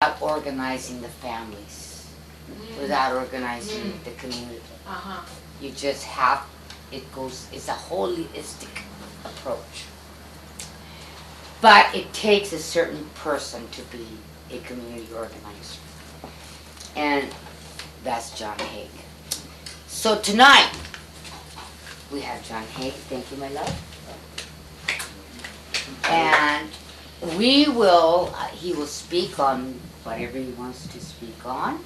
without organizing the families, without organizing the community. You just have, it's a holistic approach. But it takes a certain person to be a community organizer. And that's John Haag. So tonight, we have John Haag. Thank you, my love. And he will speak on whatever he wants to speak on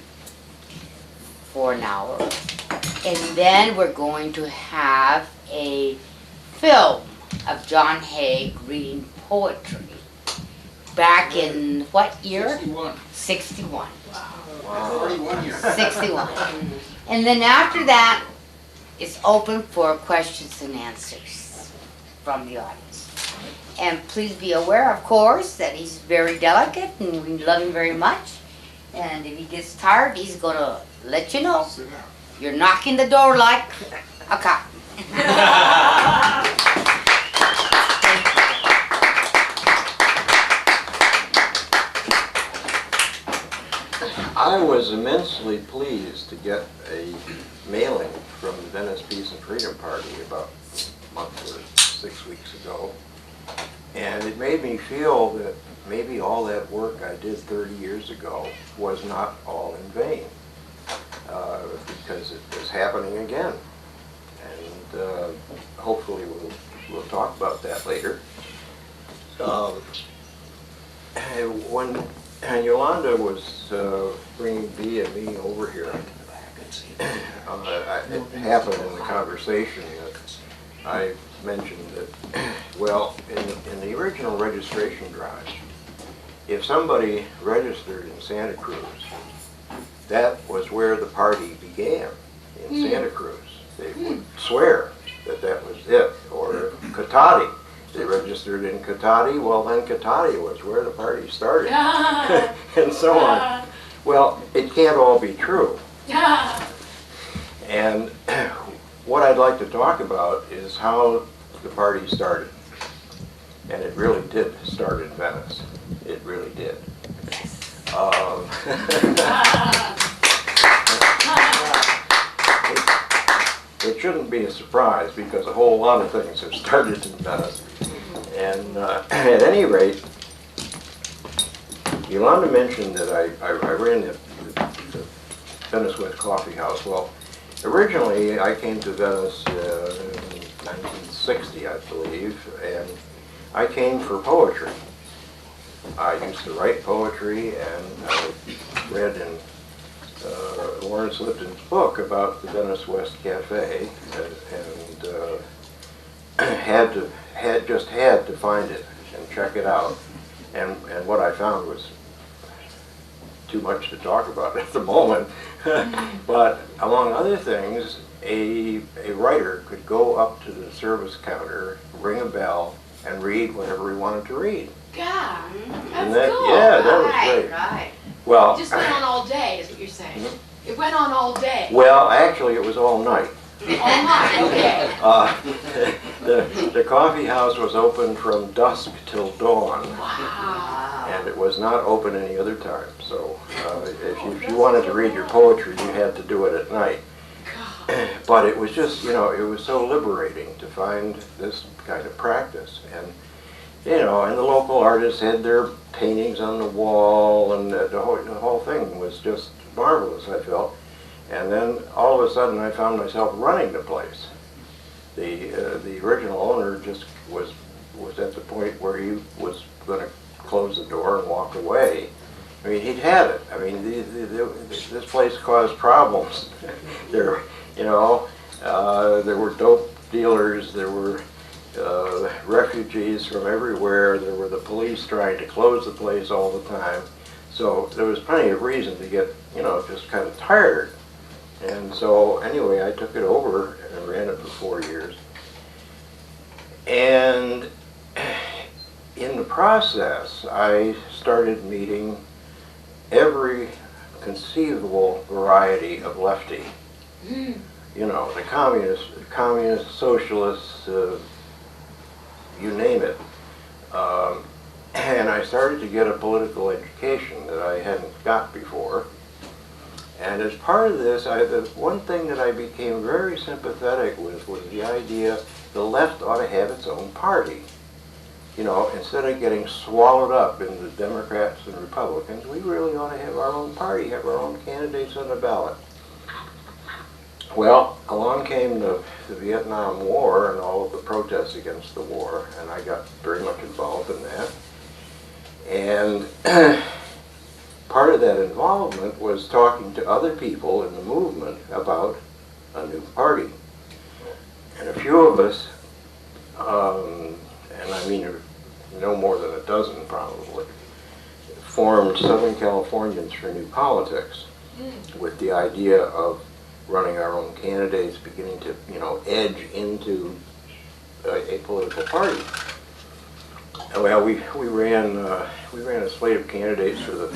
for an hour. And then we're going to have a film of John Haag reading poetry back in what year? 61. 61. Wow. 41 years. 61. And then after that, it's open for questions and answers from the audience. And please be aware, of course, that he's very delicate and we love him very much. And if he gets tired, he's going to let you know. You're knocking the door like a cop. I was immensely pleased to get a mailing from the Venice Peace and Freedom Party about a month or 6 weeks ago. And it made me feel that maybe all that work I did 30 years ago was not all in vain, because it was happening again. And hopefully we'll talk about that later. When Yolanda was bringing Bea and me over here, it happened in the conversation that I mentioned that, well, in the original registration drive, if somebody registered in Santa Cruz, that was where the party began, in Santa Cruz. They would swear that that was it. Or Cotati, they registered in Cotati, well then Cotati was where the party started, and so on. Well, it can't all be true. And what I'd like to talk about is how the party started. And it really did start in Venice. It really did. It shouldn't be a surprise because a whole lot of things have started in Venice. And at any rate, Yolanda mentioned that I ran the Venice West Coffee House. Well, originally I came to Venice in 1960, I believe, and I came for poetry. I used to write poetry, and I read in Lawrence Lipton's book about the Venice West Cafe, and just had to find it and check it out. And what I found was too much to talk about at the moment. But among other things, a writer could go up to the service counter, ring a bell, and read whatever he wanted to read. God, And that's cool. Yeah, that was great. Right. Well, It just went on all day, is what you're saying. It went on all day. well, actually, it was all night. All night, okay. The coffee house was open from dusk till dawn, Wow. and it was not open any other time. So if you wanted to read your poetry, you had to do it at night. But it was just, it was so liberating to find this kind of practice. And, and the local artists had their paintings on the wall, and the whole thing was just marvelous, I felt. And then all of a sudden I found myself running the place. The original owner just was at the point where he was going to close the door and walk away. I mean, he'd had it. I mean, this place caused problems. There were dope dealers, there were refugees from everywhere, there were the police trying to close the place all the time. So there was plenty of reason to get, just kind of tired. And so anyway, I took it over and ran it for 4 years. And in the process, I started meeting every conceivable variety of lefty. The communists, socialists, you name it. and I started to get a political education that I hadn't got before. And as part of this, the one thing that I became very sympathetic with was the idea the left ought to have its own party. You know, instead of getting swallowed up in the Democrats and Republicans, we really ought to have our own party, have our own candidates on the ballot. Well, along came the Vietnam War and all of the protests against the war, and I got very much involved in that. And part of that involvement was talking to other people in the movement about a new party. And a few of us, and I mean no more than a dozen probably, formed Southern Californians for New Politics with the idea of running our own candidates, beginning to, you know, edge into a political party. Well, we ran a slate of candidates for the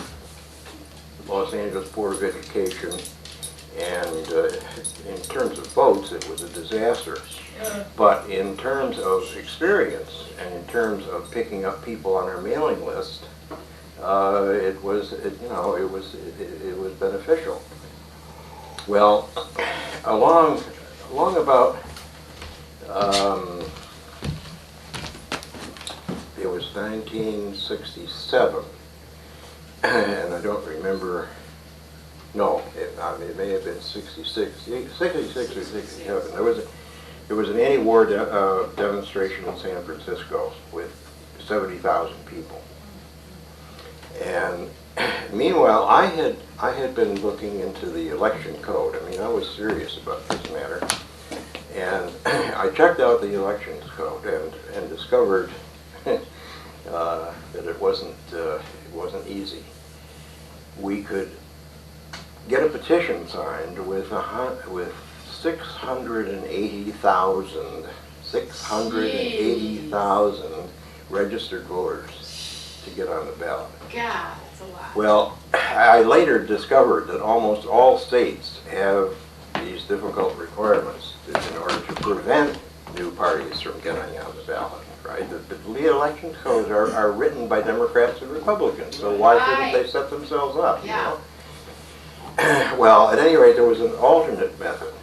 Los Angeles Board of Education, and in terms of votes, it was a disaster. But in terms of experience and in terms of picking up people on our mailing list, it was beneficial. Well, along about it was 1967, and I don't remember. No, it may have been 66 or 67. There was an anti-war demonstration in San Francisco with 70,000 people. And meanwhile, I had been looking into the election code. I mean, I was serious about this matter. And I checked out the elections code and discovered that it wasn't easy. We could get a petition signed with 680,000 registered voters to get on the ballot. God, that's a lot. Well, I later discovered that almost all states have these difficult requirements in order to prevent new parties from getting on the ballot, right? The election codes are written by Democrats and Republicans, so why shouldn't they set themselves up, you know? Well, at any rate, there was an alternate method,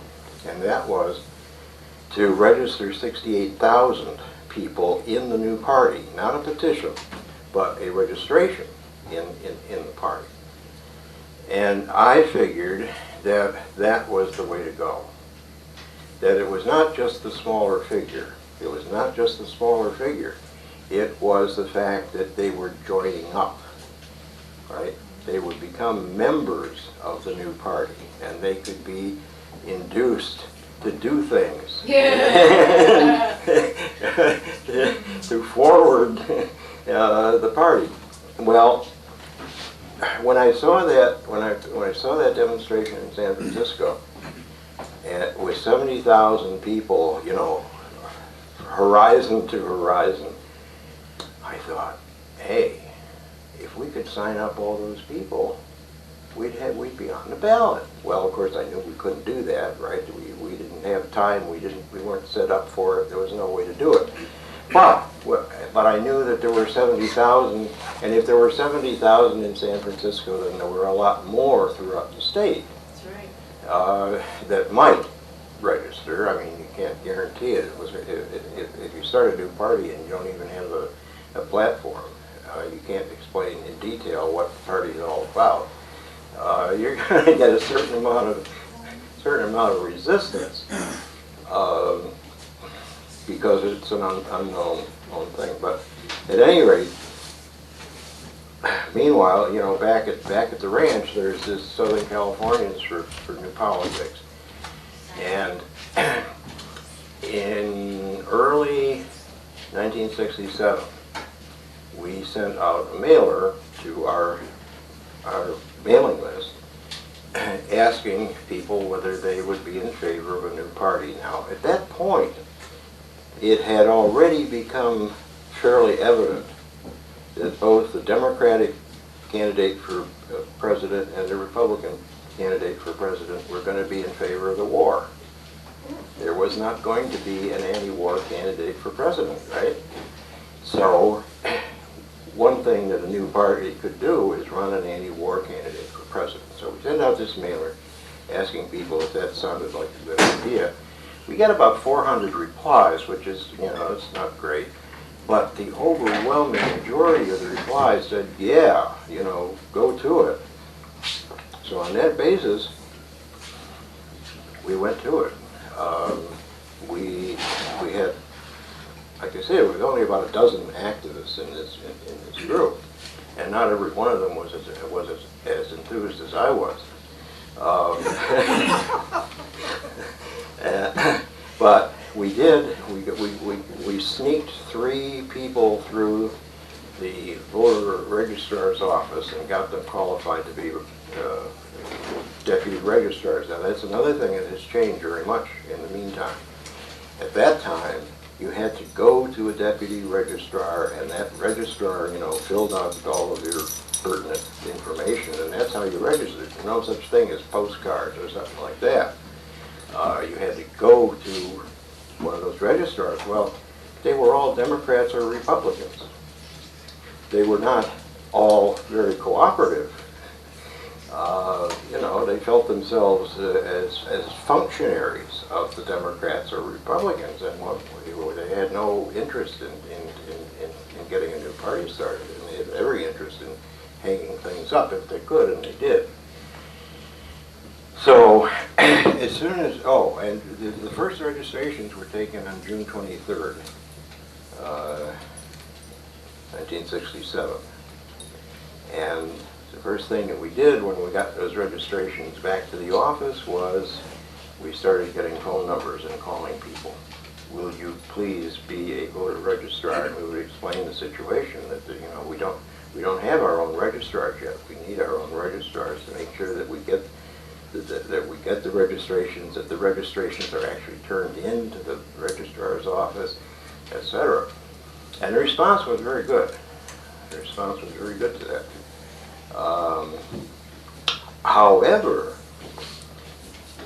and that was to register 68,000 people in the new party, not a petition, but a registration in the party. And I figured that that was the way to go. That it was not just the smaller figure. It was not just the smaller figure. It was the fact that they were joining up, right? They would become members of the new party, and they could be induced to do things, to forward the party. Well, when I saw that demonstration in San Francisco, and with 70,000 people, you know, horizon to horizon, I thought, hey, if we could sign up all those people, we'd be on the ballot. Well, of course, I knew we couldn't do that, right? We didn't have time. We weren't set up for it. There was no way to do it. But I knew that there were 70,000, and if there were 70,000 in San Francisco, then there were a lot more throughout the state. That's right. That might register. I mean, you can't guarantee it. If you start a new party and you don't even have a platform, you can't explain in detail what the party is all about. You're going to get a certain amount of resistance because it's an unknown thing. But at any rate, meanwhile, you know, back at the ranch, there's this Southern Californians for New Politics, and in early 1967, we sent out a mailer to our mailing list asking people whether they would be in favor of a new party. Now, at that point, it had already become fairly evident that both the Democratic candidate for president and the Republican candidate for president were going to be in favor of the war. There was not going to be an anti-war candidate for president, right? So one thing that a new party could do is run an anti-war candidate for president. So we sent out this mailer asking people if that sounded like a good idea. We got about 400 replies, which is, it's not great. But the overwhelming majority of the replies said, yeah, go to it. So on that basis, we went to it. We had, like I said, it was only about a dozen activists in this group, and not every one of them was as enthused as I was. But we did. We sneaked 3 people through the voter registrar's office and got them qualified to be deputy registrars. Now that's another thing that has changed very much in the meantime. At that time, you had to go to a deputy registrar, and that registrar, filled out all of your pertinent information, and that's how you registered. No such thing as postcards or something like that. You had to go to one of those registrars. Well, they were all Democrats or Republicans. They were not all very cooperative. They felt themselves as functionaries of the Democrats or Republicans, and they had no interest in getting a new party started, and they had every interest in hanging things up if they could, and they did. So, as soon as, and the first registrations were taken on June 23rd, 1967. And the first thing that we did when we got those registrations back to the office was we started getting phone numbers and calling people. Will you please be a voter registrar? And we would explain the situation that we don't have our own registrars yet. We need our own registrars to make sure that we get the registrations, that the registrations are actually turned into the registrar's office, etc. And the response was very good. The response was very good to that. However,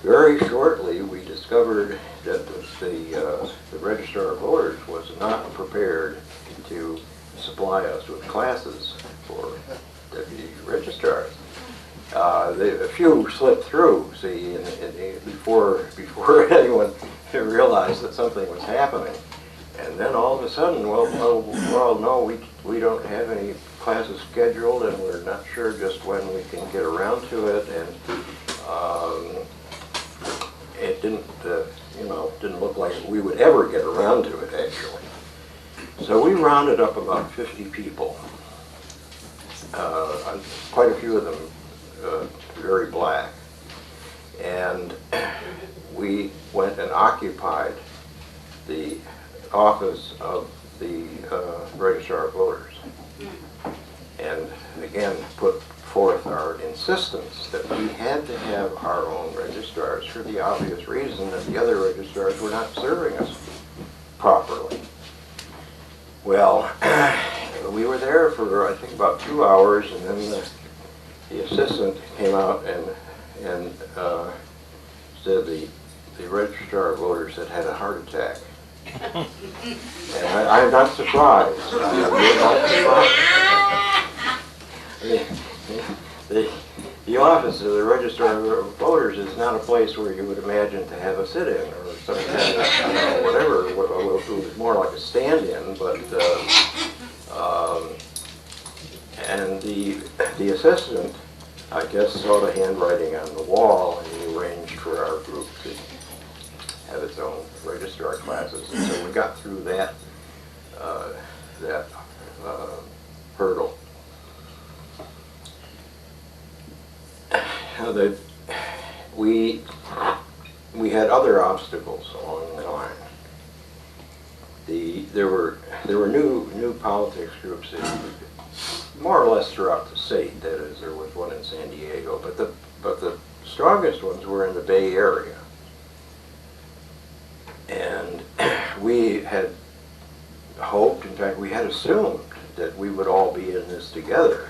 very shortly we discovered that the Registrar of Voters was not prepared to supply us with classes for deputy registrars. A few slipped through, see, before anyone realized that something was happening. And then all of a sudden, no, we don't have any classes scheduled, and we're not sure just when we can get around to it, and it didn't look like we would ever get around to it, actually. So we rounded up about 50 people, quite a few of them very black, and we went and occupied the office of the Registrar of Voters, and again put forth our insistence that we had to have our own registrars for the obvious reason that the other registrars were not serving us properly. Well, we were there for I think about 2 hours, and then the assistant came out and said the Registrar of Voters had a heart attack. And I'm not surprised. I'm not surprised. The office of the Registrar of Voters is not a place where you would imagine to have a sit-in or some kind of, whatever. It was more like a stand-in, but and the assistant, I guess, saw the handwriting on the wall, and he arranged for our group to have its own registrar classes, and so we got through that hurdle. We had other obstacles along the line. There were new politics groups more or less throughout the state. That is, there was one in San Diego, but the strongest ones were in the Bay Area. And we had hoped, in fact, we had assumed that we would all be in this together.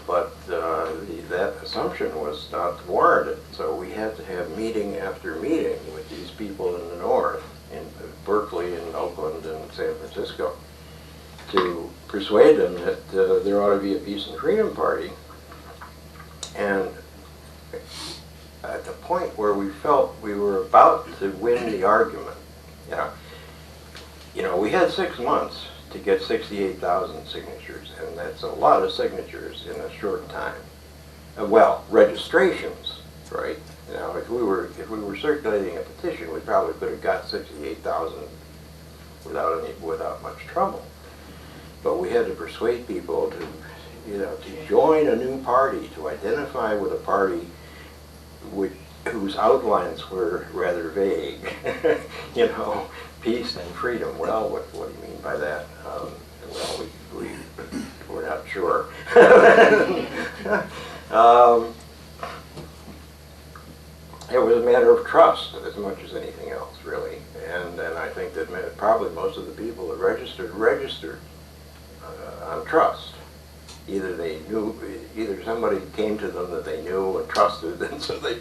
But that assumption was not warranted. So we had to have meeting after meeting with these people in the north, in Berkeley and Oakland and San Francisco. to persuade them that there ought to be a peace and freedom party. And at the point where we felt we were about to win the argument, we had 6 months to get 68,000 signatures, and that's a lot of signatures in a short time. Well, registrations, right? Now, if we were circulating a petition, we probably could have got 68,000 without much trouble. But we had to persuade people to join a new party, to identify with a party whose outlines were rather vague. Peace and freedom. Well, what do you mean by that? Well, we're not sure. It was a matter of trust as much as anything else, really. And I think that probably most of the people that registered on trust. Either somebody came to them that they knew and trusted, and so they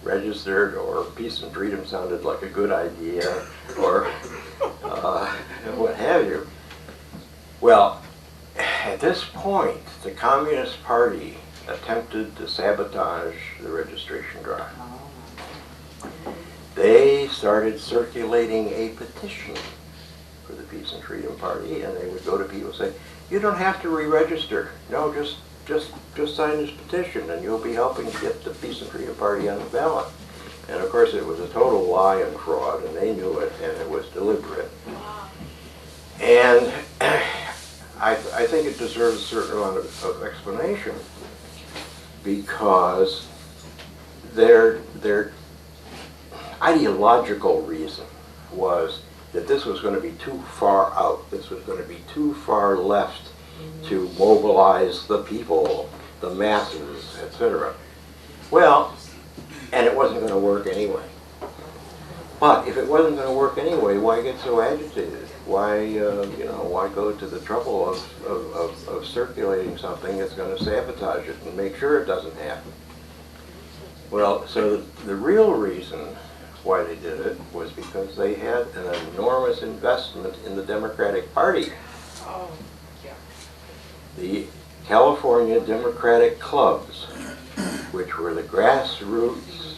registered, or peace and freedom sounded like a good idea, or what have you. Well, at this point, the Communist Party attempted to sabotage the registration drive. They started circulating a petition for the Peace and Freedom Party, and they would go to people and say, "You don't have to re-register. No, just sign this petition, and you'll be helping to get the Peace and Freedom Party on the ballot." And of course, it was a total lie and fraud, and they knew it, and it was deliberate. And I think it deserves a certain amount of explanation, because their ideological reason was that this was going to be too far out. This was going to be too far left to mobilize the people, the masses, etc. Well, and it wasn't going to work anyway. But if it wasn't going to work anyway, why get so agitated? Why go to the trouble of circulating something that's going to sabotage it and make sure it doesn't happen? Well, so the real reason why they did it was because they had an enormous investment in the Democratic Party. Oh, yeah. The California Democratic Clubs, which were the grassroots,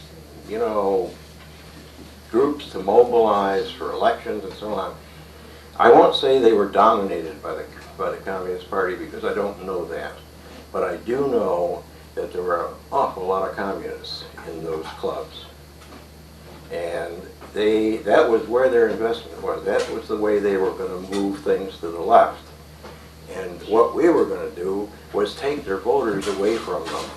groups to mobilize for elections and so on. I won't say they were dominated by the Communist Party, because I don't know that. But I do know that there were an awful lot of communists in those clubs. And that was where their investment was. That was the way they were going to move things to the left. And what we were going to do was take their voters away from them.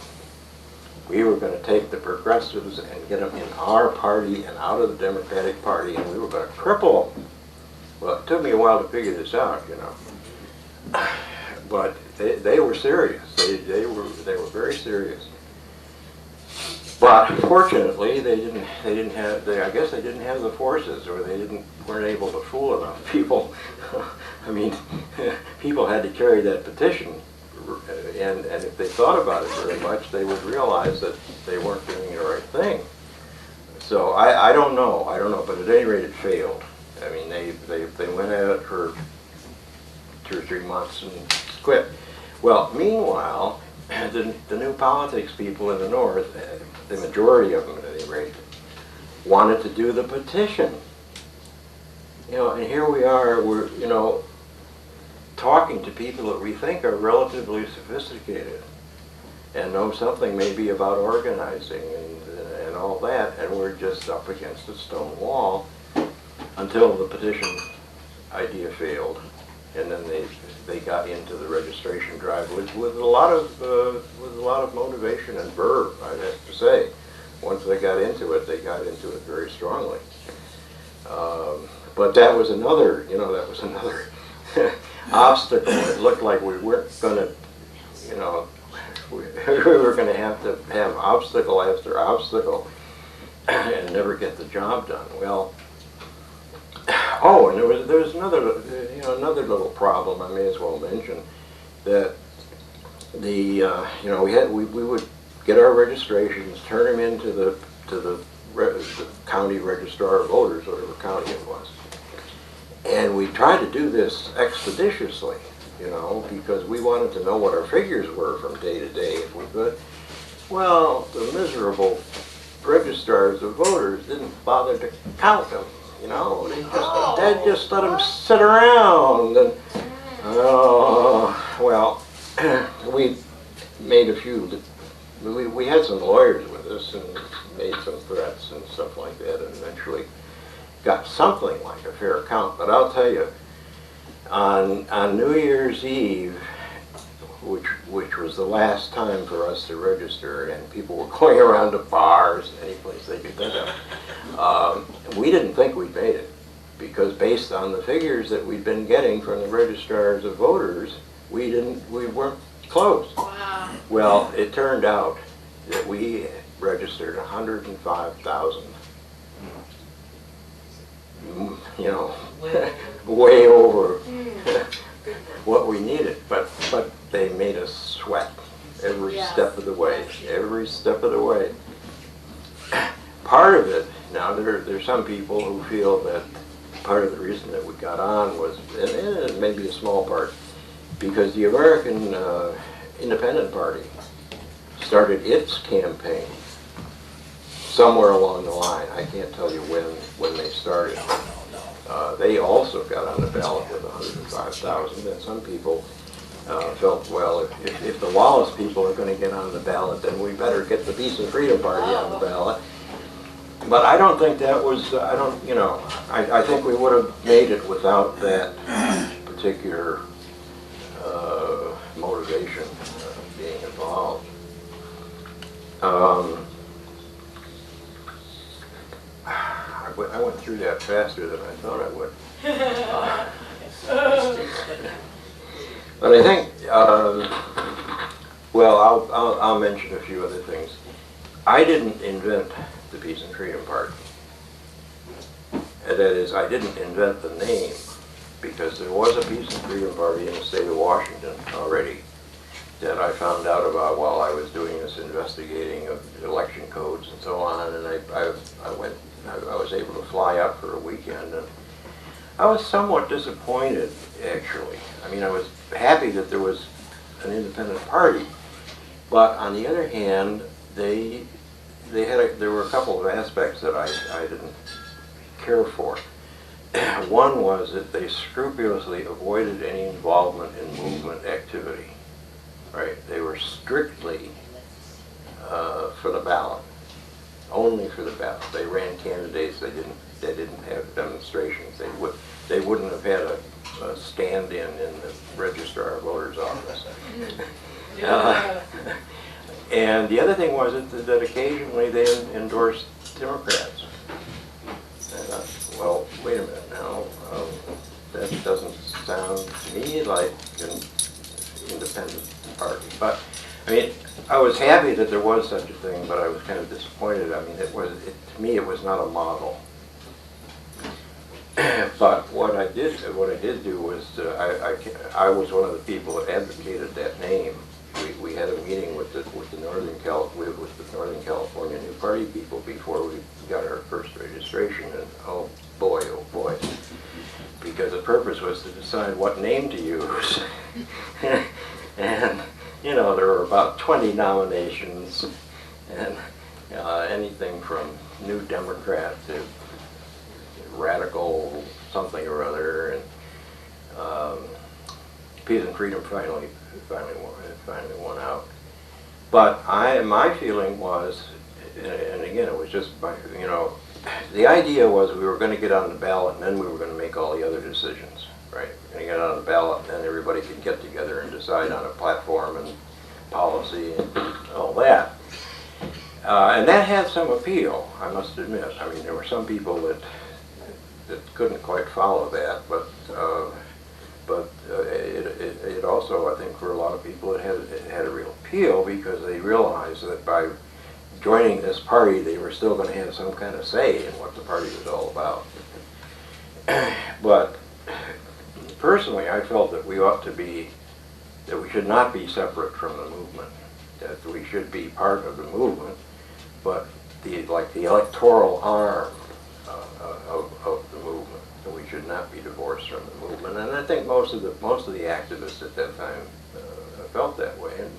We were going to take the progressives and get them in our party and out of the Democratic Party, and we were going to cripple them. Well, it took me a while to figure this out, But they were serious. They were very serious. But fortunately, I guess they didn't have the forces, or they weren't able to fool enough people. I mean, people had to carry that petition, and if they thought about it very much, they would realize that they weren't doing the right thing. So I don't know, but at any rate, it failed. I mean, they went at it for 2 or 3 months and quit. Well, meanwhile, the new politics people in the North, the majority of them at any rate, wanted to do the petition. And here we are, we're, talking to people that we think are relatively sophisticated and know something maybe about organizing and all that, and we're just up against a stone wall until the petition idea failed, and then they got into the registration drive with a lot of motivation and verve, I have to say. Once they got into it very strongly. But that was another obstacle. It looked like we weren't going to, we were going to have obstacle after obstacle and never get the job done. Well, and there was another little problem I may as well mention, that we would get our registrations, turn them into the county registrar of voters, whatever county it was, And we tried to do this expeditiously, you know, because we wanted to know what our figures were from day to day if we could. Well, the miserable registrars of voters didn't bother to count them, you know. They just let them sit around. And, well, we made a few, we had some lawyers with us and made some threats and stuff like that, and eventually got something like a fair count. But I'll tell you, on New Year's Eve, which was the last time for us to register, and people were going around to bars, any place they could think of, we didn't think we'd made it, because based on the figures that we'd been getting from the registrars of voters, we weren't close. Wow. Well, it turned out that we registered 105,000. You know, way over what we needed, but they made us sweat every step of the way, every step of the way. Part of it, now there's some people who feel that part of the reason that we got on was, and maybe a small part, because the American Independent Party started its campaign somewhere along the line. I can't tell you when they started. They also got on the ballot with 105,000, and some people felt, well, if the Wallace people are going to get on the ballot, then we better get the Peace and Freedom Party on the ballot. But I don't think that was, I think we would have made it without that particular motivation being involved. I went through that faster than I thought I would. But I think, well, I'll mention a few other things. I didn't invent the Peace and Freedom Party. And that is, I didn't invent the name, because there was a Peace and Freedom Party in the state of Washington already that I found out about while I was doing this investigating of election codes and so on, and I was able to fly up for a weekend, and I was somewhat disappointed, actually. I mean, I was happy that there was an independent party, but on the other hand, there were a couple of aspects that I didn't care for. One was that they scrupulously avoided any involvement in movement activity. Right? They were strictly for the ballot, only for the ballot. They ran candidates. They didn't have demonstrations. They wouldn't have had a stand-in the registrar of voters office. And the other thing was that occasionally they endorsed Democrats. And well, wait a minute now. That doesn't sound to me like an independent party. But I mean, I was happy that there was such a thing, but I was kind of disappointed. I mean, to me, it was not a model. But what I did do was I was one of the people that advocated that name. We had a meeting with the Northern California New Party people before we got our first registration, and oh boy, because the purpose was to decide what name to use. And you know, there were about 20 nominations, and anything from New Democrat to Radical something or other, and Peace and Freedom finally won out. But my feeling was, and again, it was just the idea was we were going to get on the ballot, and then we were going to make all the other decisions. Right? We're going to get on the ballot, and then everybody could get together and decide on a platform and policy and all that. And that had some appeal, I must admit. I mean, there were some people that couldn't quite follow that, but it also, I think, for a lot of people, it had a real appeal, because they realized that by joining this party, they were still going to have some kind of say in what the party was all about. But personally, I felt that we should not be separate from the movement, that we should be part of the movement, but the electoral arm of the movement, that we should not be divorced from the movement, and I think most of the activists at that time felt that way, and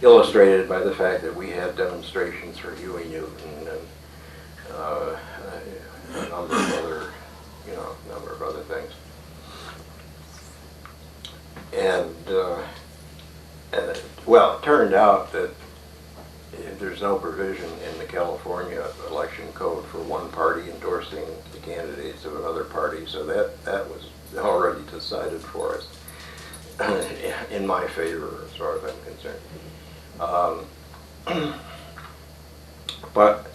illustrated by the fact that we had demonstrations for Huey Newton and a number of other things. And well, it turned out that there's no provision in the California election code for one party endorsing the candidates of another party, so that was already decided for us in my favor as far as I'm concerned. But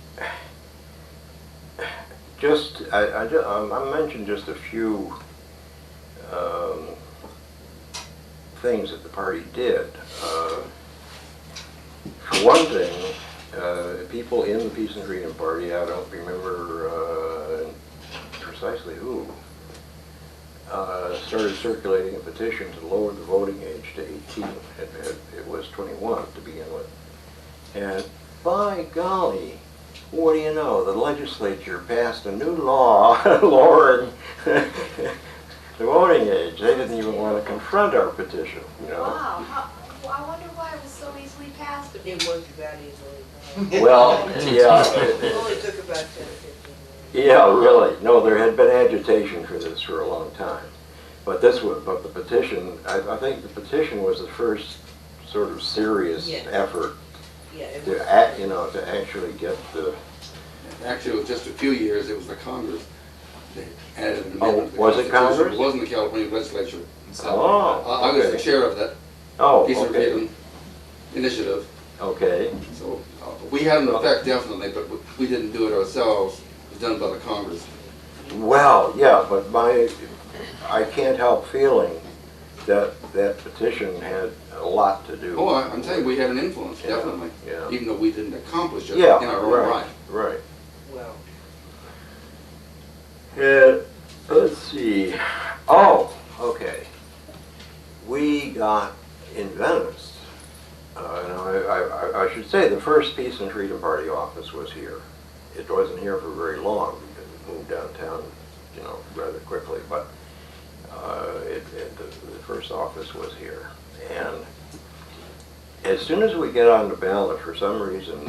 I mentioned just a few things that the party did. For one thing, people in the Peace and Freedom Party, I don't remember precisely who, started circulating a petition to lower the voting age to 18. It was 21 to begin with. And by golly, what do you know? The legislature passed a new law lowering the voting age. They didn't even want to confront our petition, you know. Wow, I wonder why it was so easily passed. It wasn't that easily done. Well, yeah. It only took about 10 or 15 minutes. Yeah, really. No, there had been agitation for this for a long time. But the petition, I think the petition was the first sort of serious effort Yeah, it to was. to actually get the. Actually, it was just a few years, it was the Congress that added an Oh, amendment to the was it Constitution. Congress? It wasn't the California legislature. Oh, I was the okay. chair of that Oh, Peace and okay. Freedom initiative. Okay. So we had an effect definitely, but we didn't do it ourselves. It was done by the Congress. Well, yeah, but I can't help feeling that petition had a lot to do. Oh, I'm telling you, we had an influence, Yeah, definitely. yeah. Even though we didn't accomplish it Yeah, in our own right, right. right. Well, Let's see. Oh, okay. We got in Venice. I should say the first Peace and Freedom Party office was here. It wasn't here for very long because it moved downtown, rather quickly. But the first office was here, and as soon as we get on the ballot, for some reason,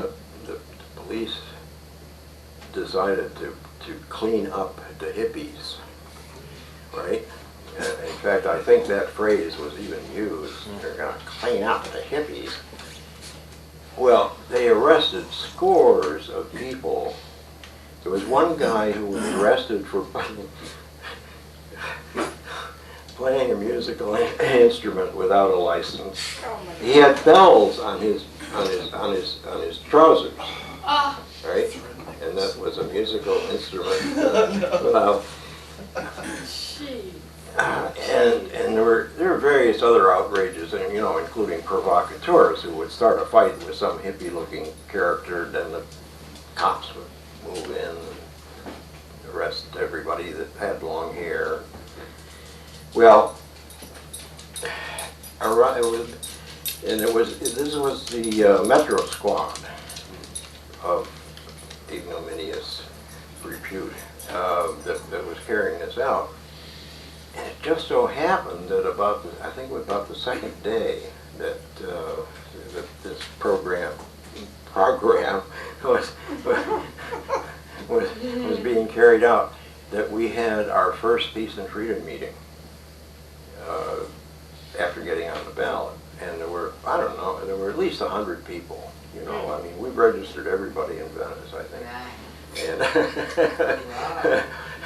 the police decided to clean up the hippies, right? In fact, I think that phrase was even used. They're going to clean up the hippies. Well, they arrested scores of people. There was one guy who was arrested for playing a musical instrument without a license. He had bells on his trousers, right? And that was a musical instrument without. And there were various other outrages, and including provocateurs who would start a fight with some hippie-looking character, then the cops would move in and arrest everybody that had long hair. Well, this was the Metro Squad of ignominious repute that was carrying this out. And it just so happened that about the second day that this program was being carried out, that we had our first Peace and Freedom meeting after getting on the ballot. And there were, I don't know, there were at least 100 people. I mean, we registered everybody in Venice, I think. Right.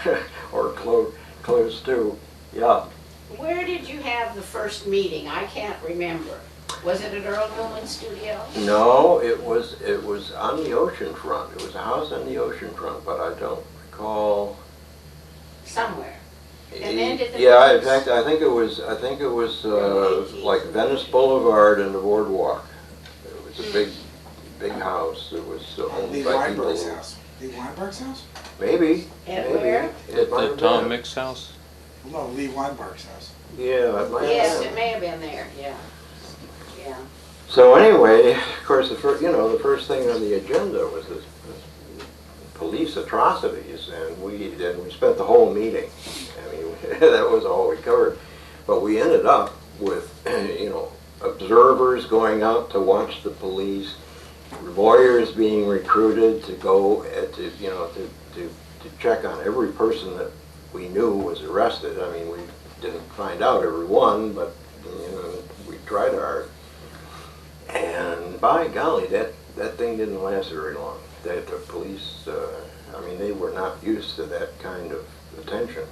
And or close to. Yeah. Where did you have the first meeting? I can't remember. Was it at Earl Newman's studio? No, it was on the ocean front. It was a house on the ocean front, but I don't recall. Somewhere. And then did the Yeah, in Venice- fact, I think it was like Venice Boulevard and the boardwalk. It was a big house. It was owned Lee by Weinberg's people. house. Lee Weinberg's house? Maybe. At maybe. where? It might The have Tom been. Mix house? No, Lee Weinberg's house. Yeah, it might have Yes, been. it may have been there, yeah. Yeah. So anyway, of course, the first thing on the agenda was this police atrocities, and we spent the whole meeting. I mean, that was all we covered. But we ended up with, you know, observers going out to watch the police, lawyers being recruited to go to, you know, to check on every person that we knew was arrested. I mean, we didn't find out every one, but, you know, we tried hard. And by golly, that thing didn't last very long. The police, I mean, they were not used to that kind of attention.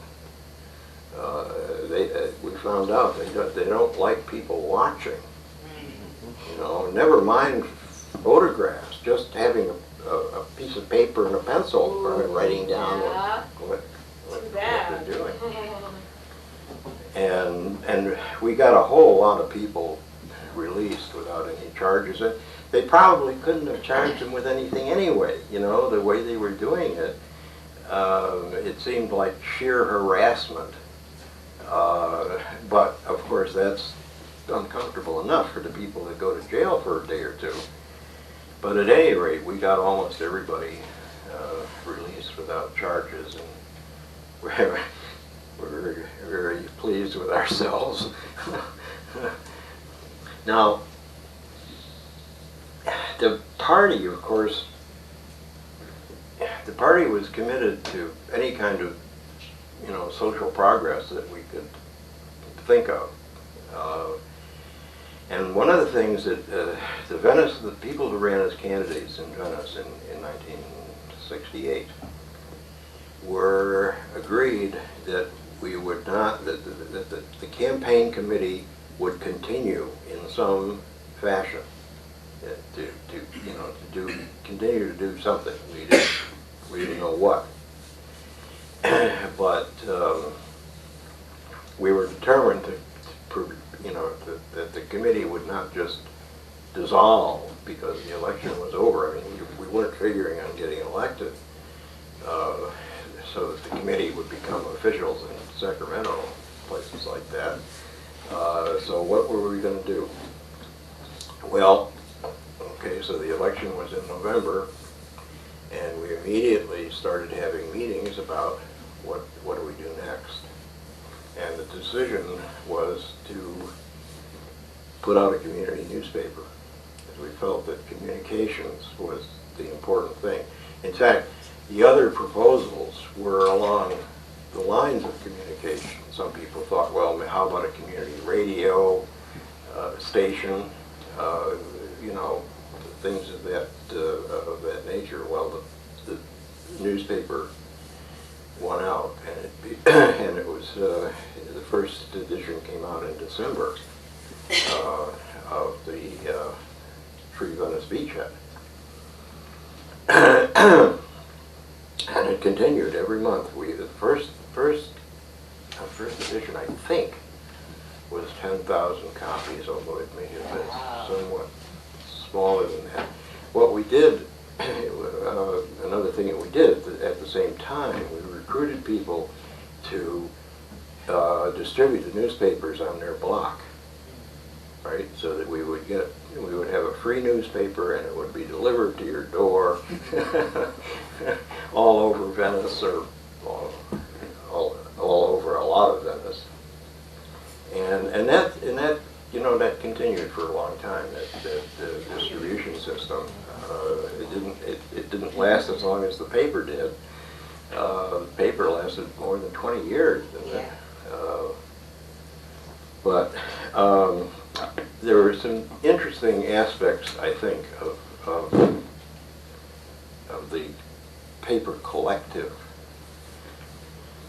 We found out they don't like people watching. You know, never mind photographs, just having a piece of paper and a pencil, writing down what they're doing. And we got a whole lot of people released without any charges. And they probably couldn't have charged them with anything anyway, you know, the way they were doing it. It seemed like sheer harassment. But of course that's uncomfortable enough for the people that go to jail for a day or two. But at any rate, we got almost everybody released without charges, and we're very pleased with ourselves. Now, the party, of course, the party was committed to any kind of, you know, social progress that we could think of. And one of the things that the people who ran as candidates in Venice in 1968 were agreed that we would not, that the campaign committee would continue in some fashion to you know, continue to do something. We didn't know what. But we were determined you know, that the committee would not just dissolve because the election was over. I mean, we weren't figuring on getting elected, so that the committee would become officials in Sacramento, places like that. So what were we going to do? Well, okay, so the election was in November, and we immediately started having meetings about what do we do next. And the decision was to put out a community newspaper, because we felt that communications was the important thing. In fact, the other proposals were along the lines of communication. Some people thought, well, how about a community radio station, you know, things of that nature. Well, the newspaper won out, and it was the first edition came out in December of the Free Venice Beachhead, and it continued every month. The first edition, I think, was 10,000 copies, although it may have been somewhat smaller than that. What we did, another thing that we did at the same time, we recruited people to distribute the newspapers on their block, right? So that we would have a free newspaper, and it would be delivered to your door all over Venice, or all over a lot of Venice. And that you know, that continued for a long time. That distribution system. It didn't last as long as the paper did. The paper lasted more than 20 years, didn't it? But there were some interesting aspects, I think, of the paper collective,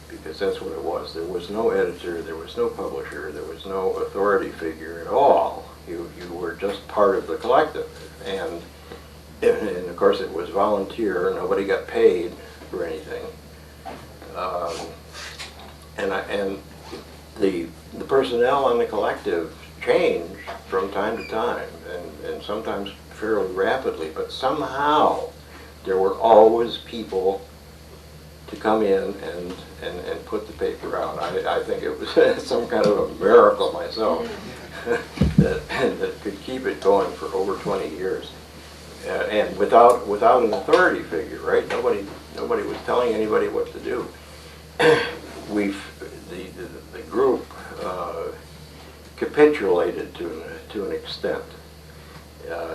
because that's what it was. There was no editor, there was no publisher, there was no authority figure at all. You were just part of the collective, and of course it was volunteer. Nobody got paid for anything, and the personnel on the collective changed from time to time, and sometimes fairly rapidly. But somehow there were always people to come in and put the paper out. I think it was some kind of a miracle myself that could keep it going for over 20 years, and without an authority figure, right? Nobody Nobody was telling anybody what to do. The group capitulated to an extent.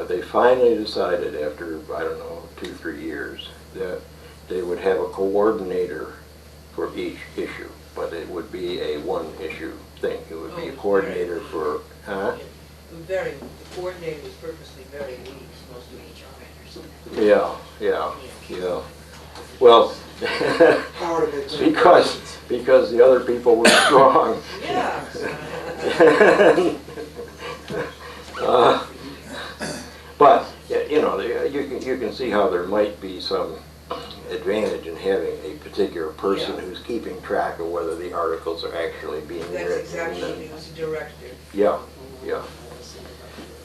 They finally decided after, I don't know, 2-3 years that they would have a coordinator for each issue, but it would be a one-issue thing. It would be a coordinator for, huh? The coordinator was purposely very weak, most of each Yeah. Well, Howard had been- because the other people were strong. Yeah. But you know, you can see how there might be some advantage in having a particular person Yeah. who's keeping track of whether the articles are actually being That's written. exactly, and- he was a director. Yeah.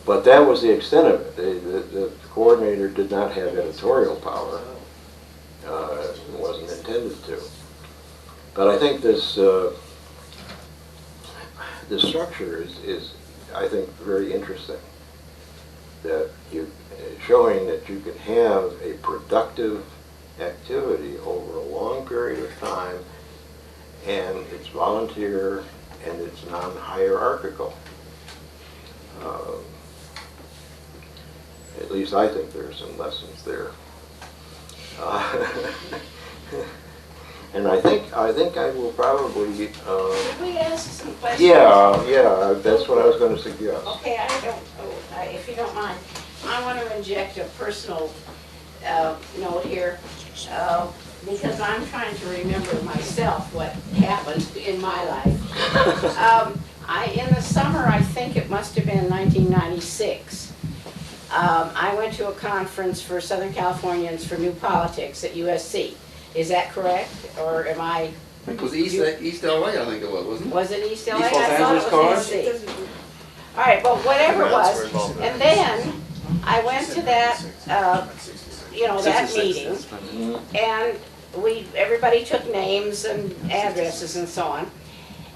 But that was the extent of it. The coordinator did not have editorial power. It wasn't intended to. But I think this structure is, I think, very interesting. That you showing that you can have a productive activity over a long period of time, and it's volunteer and it's non-hierarchical. At least I think there are some lessons there. And I think I will probably. Could we ask some questions? Yeah, that's what I was going to suggest. Okay, if you don't mind, I want to inject a personal note here, because I'm trying to remember myself what happened in my life. In the summer, I think it must have been 1996, I went to a conference for Southern Californians for New Politics at USC. Is that correct, or am I? It was East LA, I think it was, wasn't it? Was it East LA? East Los I thought Angeles it was It USC. doesn't- All right, well, whatever it Grants were was, involved in and that. then I went to that, that meeting, and everybody took names and addresses and so on.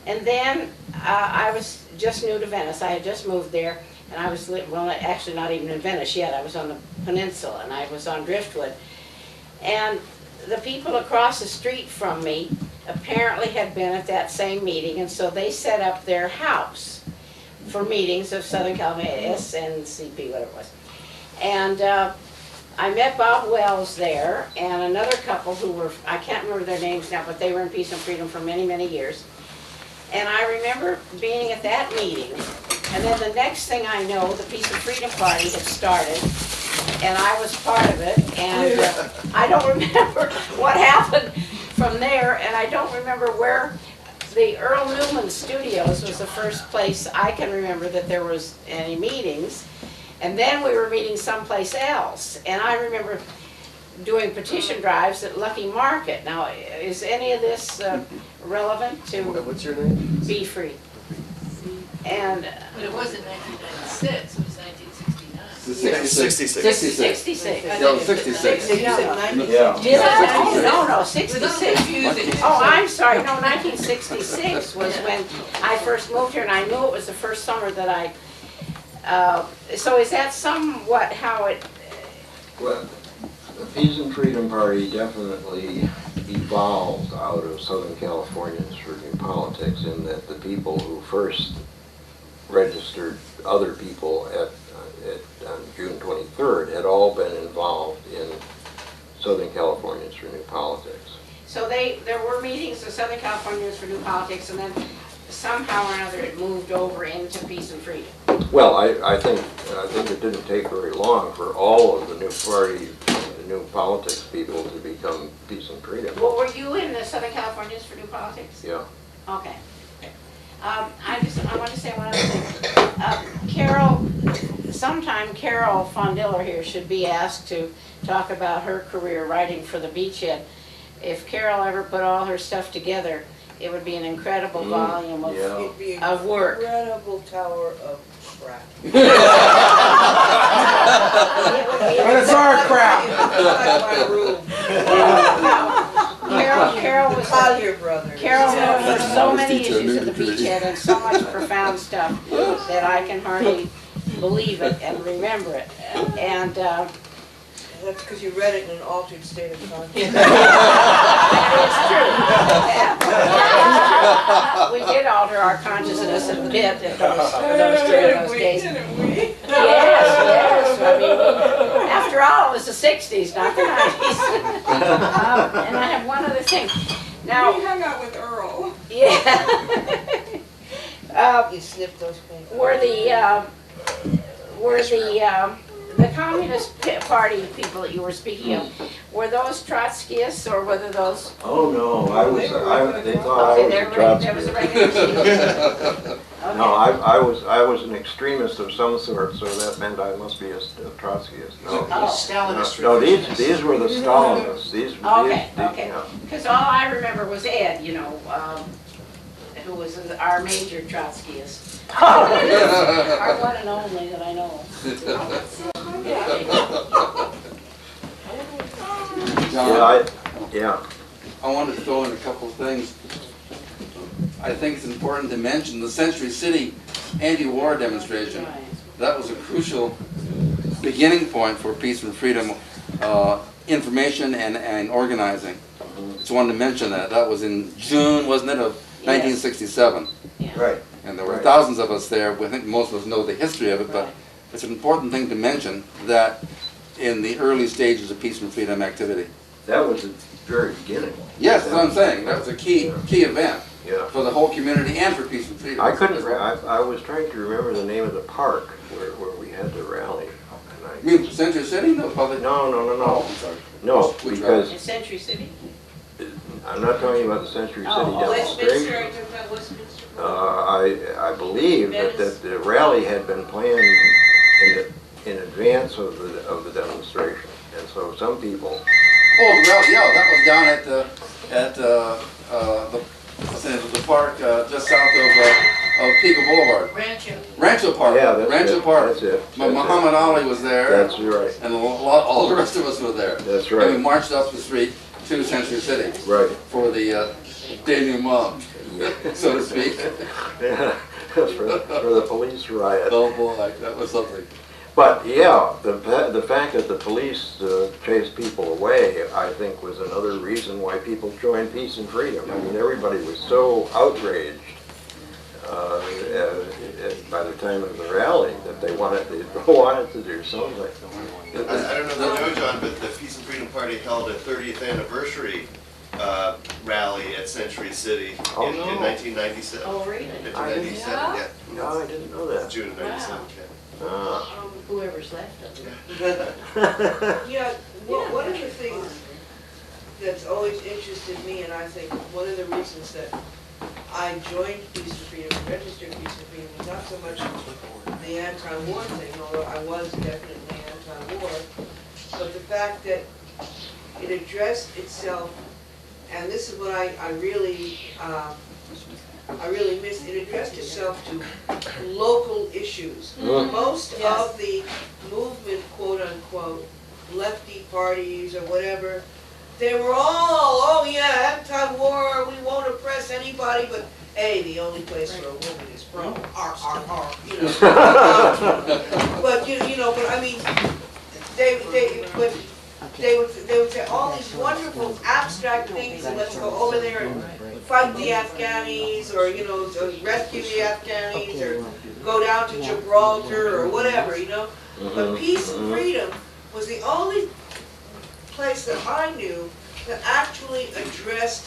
And then I was just new to Venice. I had just moved there, and I was, actually not even in Venice yet. I was on the peninsula, and I was on Driftwood. And the people across the street from me apparently had been at that same meeting, and so they set up their house for meetings of Southern California, SNCP, whatever it was. And I met Bob Wells there, and another couple who were, I can't remember their names now, but they were in Peace and Freedom for many, many years. And I remember being at that meeting, and then the next thing I know, the Peace and Freedom Party had started, and I was part of it, and I don't remember what happened from there, and I don't remember where. The Earl Newman Studios was the first place I can remember that there was any meetings, and then we were meeting someplace else, and I remember doing petition drives at Lucky Market. Now, is any of this relevant to What's your name? Be Free? And But it wasn't 1996, it was 1969. It's 66. 66. Yeah, it was 66. You said 90. Yeah. Did I? Oh, no, It's a little 66. confusing. Oh, I'm sorry, no, 1966 was when I first moved here, and I knew it was the first summer that so is that somewhat how it, Well, the Peace and Freedom Party definitely evolved out of Southern Californians for New Politics, in that the people who first registered other people on June 23rd had all been involved in Southern Californians for New Politics. so there were meetings of Southern Californians for New Politics, and then somehow or another it moved over into Peace and Freedom. Well, I think it didn't take very long for all of the new party, the New Politics people to become Peace and Freedom. Well, were you in the Southern Californians for New Politics? Yeah. Okay. I want to say one other thing. Sometime Carol Fondiller here should be asked to talk about her career writing for the Beachhead. If Carol ever put all her stuff together, it would be an incredible volume Yeah. It'd be an of work. incredible tower of crap. But it's our crap. Like my room. Carol was Collier Brothers. Carol wrote for so many issues of the Beachhead and so much profound stuff that I can hardly believe it and remember it. And That's because you read it in an altered state of consciousness. It's true. Yeah. We did alter our consciousness a bit in during those days. Yes, yes. I mean, after all, it was the 60s, not the 90s. And I have one other thing. Now, We hung out with Earl. yeah. You snipped those papers. Were the Communist Party people that you were speaking of, were those Trotskyists or were those? Oh, no, they thought I Okay, was there a was a Trotskyist. regular. No, I was an extremist of some sort, so that meant I must be a Trotskyist. No, Oh, no, these were the Stalinists. These, okay, these, okay. yeah. Because all I remember was Ed, who was our major Trotskyist. Our one and only that I know of. John, Yeah, I wanted to throw in a couple of things. I think it's important to mention the Century City anti-war demonstration. That was a crucial beginning point for peace and freedom, information and organizing. Just wanted to mention that. That was in June, wasn't it, of 1967. right. And there were Right. thousands of us there. I think most of us know the history of it, but it's an important thing to mention that in the early stages of peace and freedom activity. That was the very beginning. Yes, that's what I'm saying. That was a key event Yeah. for the whole community and for peace and freedom. I couldn't, I was trying to remember the name of the park where we had to rally. And You mean Century City? No, public. no, Oh, I'm sorry. no, Which because In Century City? I'm not talking about the Century City Oh, Westminster, demonstration. are you talking about Westminster? I believe that the rally had been planned in advance of the demonstration, and so some people. Oh, well, yeah, that was down at the park just south of Pico Boulevard. Rancho Park. Yeah, that's Rancho it. Park. That's it. But That's Muhammad Ali was there. That's right. And all the rest of us were there. That's And we right. marched up the street to Century City Right. for the denouement, so to speak. Yeah, for the police riot. Oh boy, that was something. But yeah, the fact that the police chased people away, I think, was another reason why people joined Peace and Freedom. I mean, everybody was so outraged by the time of the rally that they wanted to do something. I don't know if you know, John, but the Peace and Freedom Party held a 30th anniversary rally at Century City Oh, in no. 1997. Oh, really? 1997, yeah. No, I didn't know that. June of 97, Ah. Whoever's left of it. Yeah, one of the things that's always interested me, and I think one of the reasons that I joined Peace and Freedom, registered Peace and Freedom, was not so much the anti-war thing, although I was definitely anti-war, but the fact that it addressed itself, and this is what I really miss, it addressed itself to local issues. Most of the movement, quote unquote, lefty parties or whatever, they were all, oh yeah, anti-war, we won't oppress anybody, but hey, the only place where a woman is from, you know. But but I mean, they would say all these wonderful abstract things, and let's go over there and fight the Afghanis, or rescue the Afghanis, or go down to Gibraltar, or whatever, But Peace and Freedom was the only place that I knew that actually addressed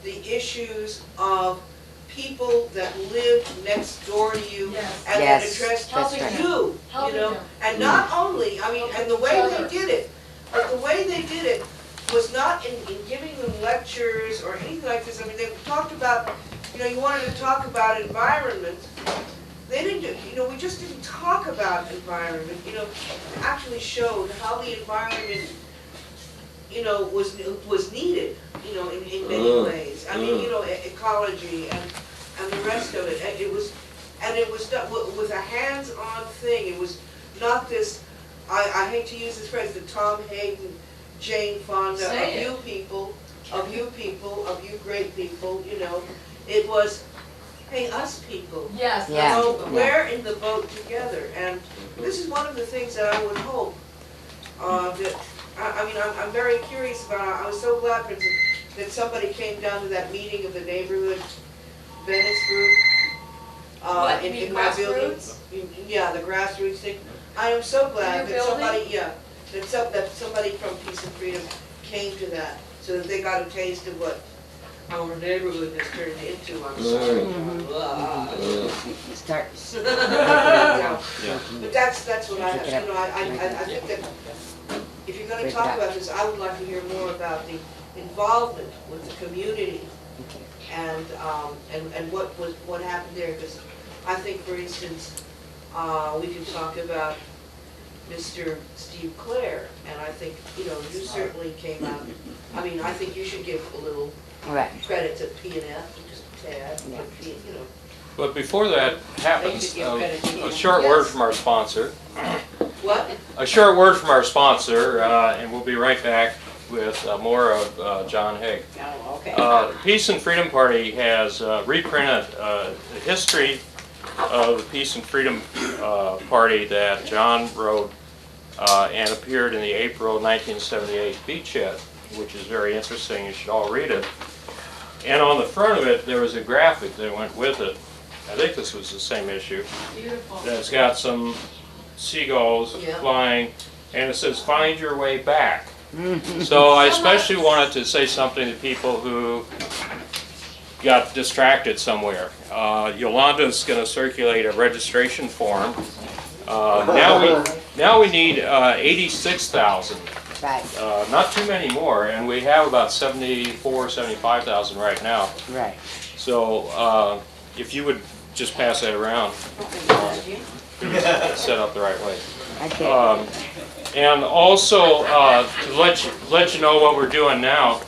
the issues of people that lived next door to you, and that Yes, addressed that's you, right. Helping them. and not only, I mean, and the way they did it, but the way they did it was not in giving them lectures or anything like this. I mean, they talked about, you wanted to talk about environment. They didn't do, we just didn't talk about environment, actually showed how the environment, was needed, in many ways. I mean, ecology and the rest of it. And it was done with a hands-on thing. It was not this, I hate to use this phrase, the Tom Hayden, Jane Fonda Say of you great people, It was, hey, us people. Yes. Yeah. We're in the boat together, and this is one of the things that I would hope that, I mean, I'm very curious about it. I was so glad for instance, that somebody came down to that meeting of the neighborhood Venice group. What, you mean in my building. grassroots? Yeah, the grassroots thing. I am so glad your that somebody, building? yeah, that somebody from Peace and Freedom came to that, so that they got a taste of what our neighborhood has turned into. I'm sorry. Blah. Start. But that's what I have, you know, I think that if you're gonna Break it talk up. about this, I would like to hear more about the involvement with the community and what happened there, because I think, for instance, we can talk about Mr. Steve Clare, and I think, you know, you certainly came out, I mean, I think you should give a little Right. credit to P&F, just a tad, Yeah. but, you know. But before that happens, should give credit to a you. short word from our sponsor. What? A short word from our sponsor, and we'll be right back with more of John Haag. Oh, okay. The Peace and Freedom Party has reprinted the history of the Peace and Freedom Party that John wrote and appeared in the April 1978 Beachhead, which is very interesting. You should all read it. And on the front of it, there was a graphic that went with it. I think this was the same issue. Beautiful. That's got some seagulls Yeah. flying, and it says, "Find your way back." So I especially wanted to say something to people who got distracted somewhere. Yolanda's going to circulate a registration form. Now we need 86,000. Right, Not too many more, and we have about 75,000 right now. right. So if you would just pass that around, set up the right way. Okay. And also, to let you know what we're doing now,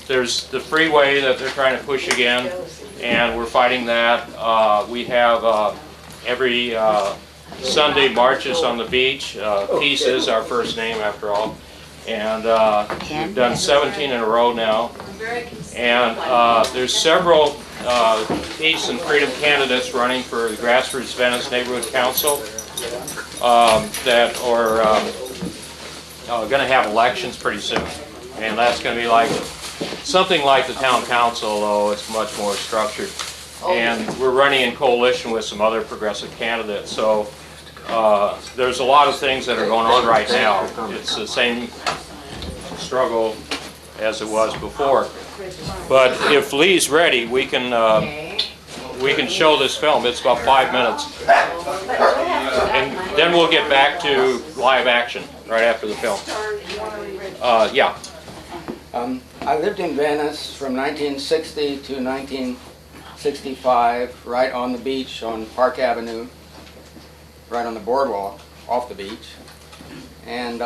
there's the freeway that they're trying to push again, and we're fighting that. We have every Sunday marches on the beach. Peace is our first name, after all. And we've done 17 in a row now. And there's several Peace and Freedom candidates running for the Grassroots Venice Neighborhood Council that are going to have elections pretty soon. And that's going to be like something like the town council, though it's much more structured. And we're running in coalition with some other progressive candidates. So there's a lot of things that are going on right now. It's the same struggle as it was before. But if Lee's ready, we can show this film. It's about 5 minutes. And then we'll get back to live action right after the film. Yeah. I lived in Venice from 1960 to 1965, right on the beach on Park Avenue, right on the boardwalk, off the beach. And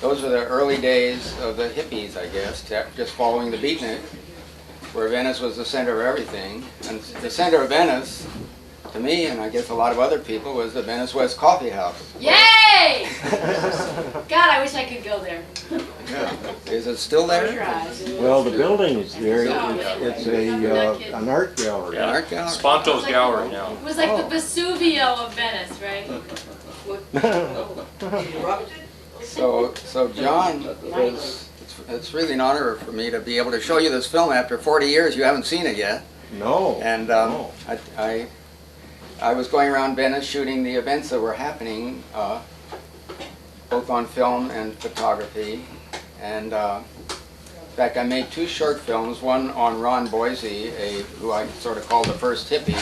those were the early days of the hippies, I guess, just following the beatnik, where Venice was the center of everything. And the center of Venice, to me, and I guess a lot of other people, was the Venice West Coffee House. Yay! God, I wish I could go there. Is it still Close your there? eyes. Well, the building is there. It's an art gallery. Yeah. Art gallery? Sponto's Gallery now. It was like the Vesuvio of Venice, right? Interrupted? So John, it's really an honor for me to be able to show you this film after 40 years. You haven't seen it yet. No. And no. I was going around Venice shooting the events that were happening, both on film and photography. And in fact, I made 2 short films, one on Ron Boise, who I sort of called the first hippie,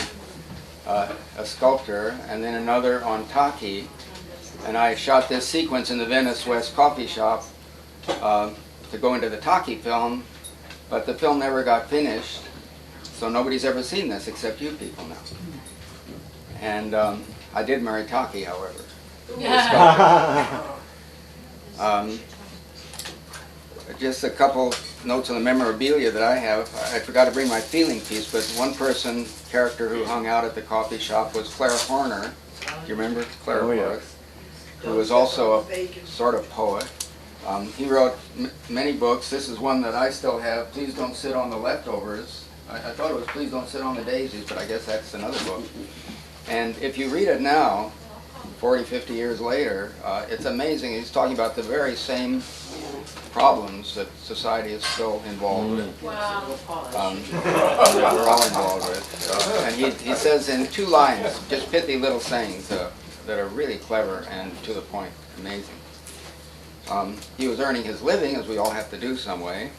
a sculptor, and then another on Taki. And I shot this sequence in the Venice West Coffee Shop to go into the Taki film, but the film never got finished, so nobody's ever seen this except you people now. And I did marry Taki, however. Just a couple notes on the memorabilia that I have. I forgot to bring my feeling piece, but one person, character who hung out at the coffee shop was Claire Horner. Do you remember Claire Horner? Who was also a sort of poet. He wrote many books. This is one that I still have, Please Don't Sit on the Leftovers. I thought it was Please Don't Sit on the Daisies, but I guess that's another book. And if you read it now, 40, 50 years later, it's amazing. He's talking about the very same problems that society is still involved in. Wow. That we're all involved with. And he says in 2 lines, just pithy little sayings that are really clever and to the point, amazing. He was earning his living, as we all have to do some way,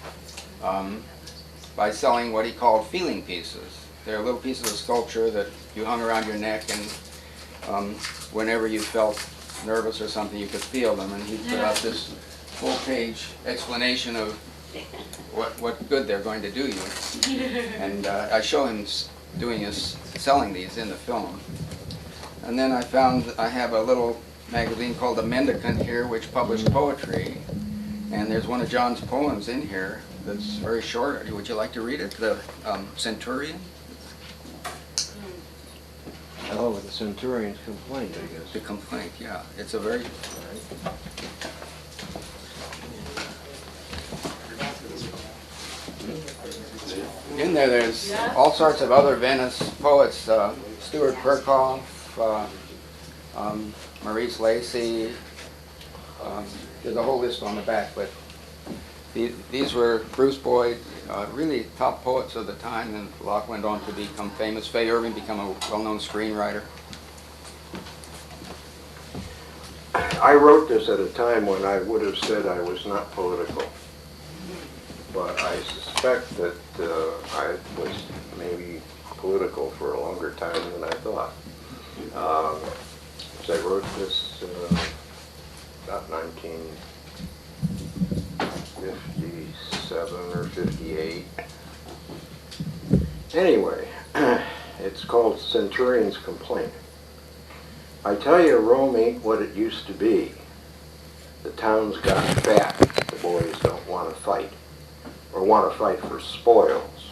by selling what he called feeling pieces. They're little pieces of sculpture that you hung around your neck, and whenever you felt nervous or something, you could feel them. And he put out this full-page explanation of what good they're going to do you. And I show him selling these in the film. And then I have a little magazine called The Mendicant here, which published poetry. And there's one of John's poems in here that's very short. Would you like to read it? The Centurion? Oh, the Centurion's complaint, I guess. The complaint, yeah. It's a very... In there's all sorts of other Venice poets, Stuart Kirchhoff, Maurice Lacy. There's a whole list on the back, but these were Bruce Boyd, really top poets of the time, and Locke went on to become famous. Fay Irving became a well-known screenwriter. I wrote this at a time when I would have said I was not political, but I suspect that I was maybe political for a longer time than I thought. So I wrote this about 1957 or 58. Anyway, it's called Centurion's Complaint. I tell you, Rome ain't what it used to be. The town's got fat. The boys don't want to fight, or want to fight for spoils.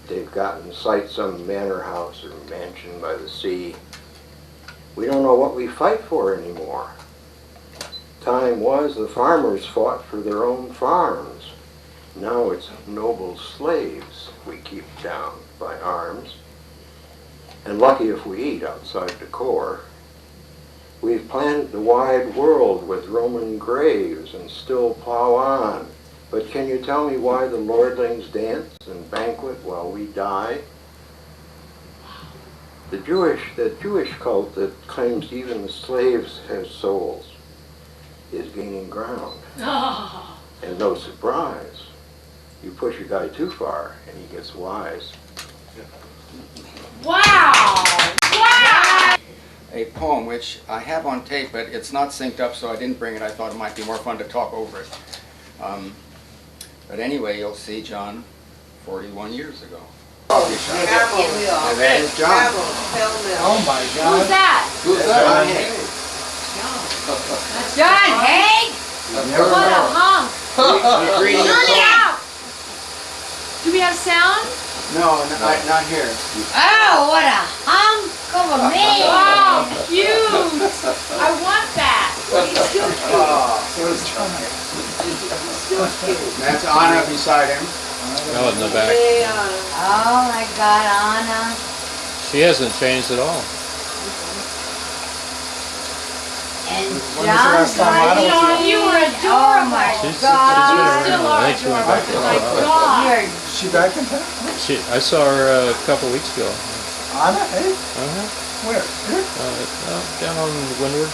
They've got in sight some manor house or mansion by the sea. We don't know what we fight for anymore. Time was the farmers fought for their own farms. Now it's noble slaves we keep down by arms. And lucky if we eat outside the core. We've planted the wide world with Roman graves and still plow on. But can you tell me why the lordlings dance and banquet while we die? The Jewish cult that claims even the slaves have souls is gaining ground. And no surprise, you push a guy too far and he gets wise. Wow! Wow! A poem which I have on tape, but it's not synced up, so I didn't bring it. I thought it might be more fun to talk over it. But anyway, you'll see John 41 years ago. Camels. And there's John. Camels, pell-mell. Oh my God. Who's that? Who's that? John Haag? Never What a know. hunk! He's reading a Turn it poem. out! Do we have sound? No, not here. Oh, what a hunk of a man! Wow, cute! I want that. That's Anna beside him. Oh, in the back. Oh my God, Anna. She hasn't changed at all. And When was the last time Anna was John, You were oh adorable. my She's God. been Still around. I are think she went adorable. back to My Ohio. God. You're Is she back in town? I saw her a couple weeks ago. Anna, hey? Where? Here? Down on Windward.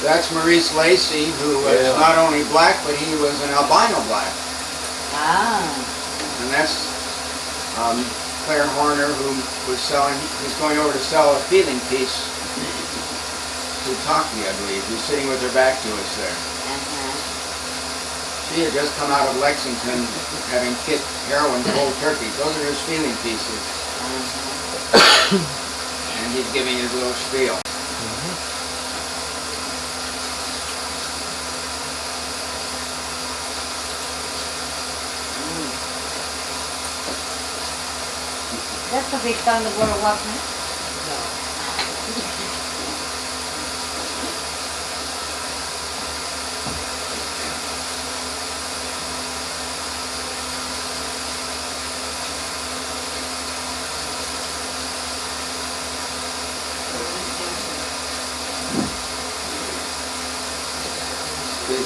That's Maurice Lacy, who was not only black, but he was an albino black. Ah. And that's Claire Horner, who's going over to sell a feeling piece to Taki, I believe, who's sitting with her back to us there. She had just come out of Lexington, having kicked heroin cold turkey. Those are his feeling pieces. And he's giving his little spiel. That's what they found the water walking.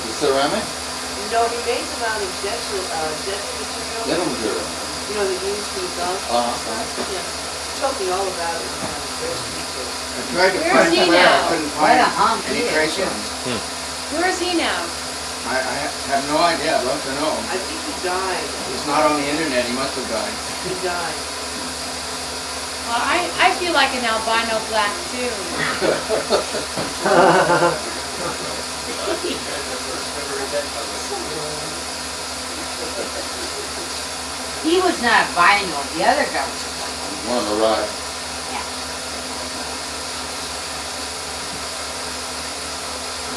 Was it ceramic? No, he made them out of dental material. Dental material. You know, the used for the gum. Yeah. He told me all about it. Very sweet. I tried to Where find is he somewhere, I now? couldn't What find a hunk any he is. trace of him. Where is he now? I have no idea, I'd love to know. I think he died. He's not on the internet, he must have died. He died. Well, I feel like an albino black too. He was not albino, the other guy was albino. One on the right.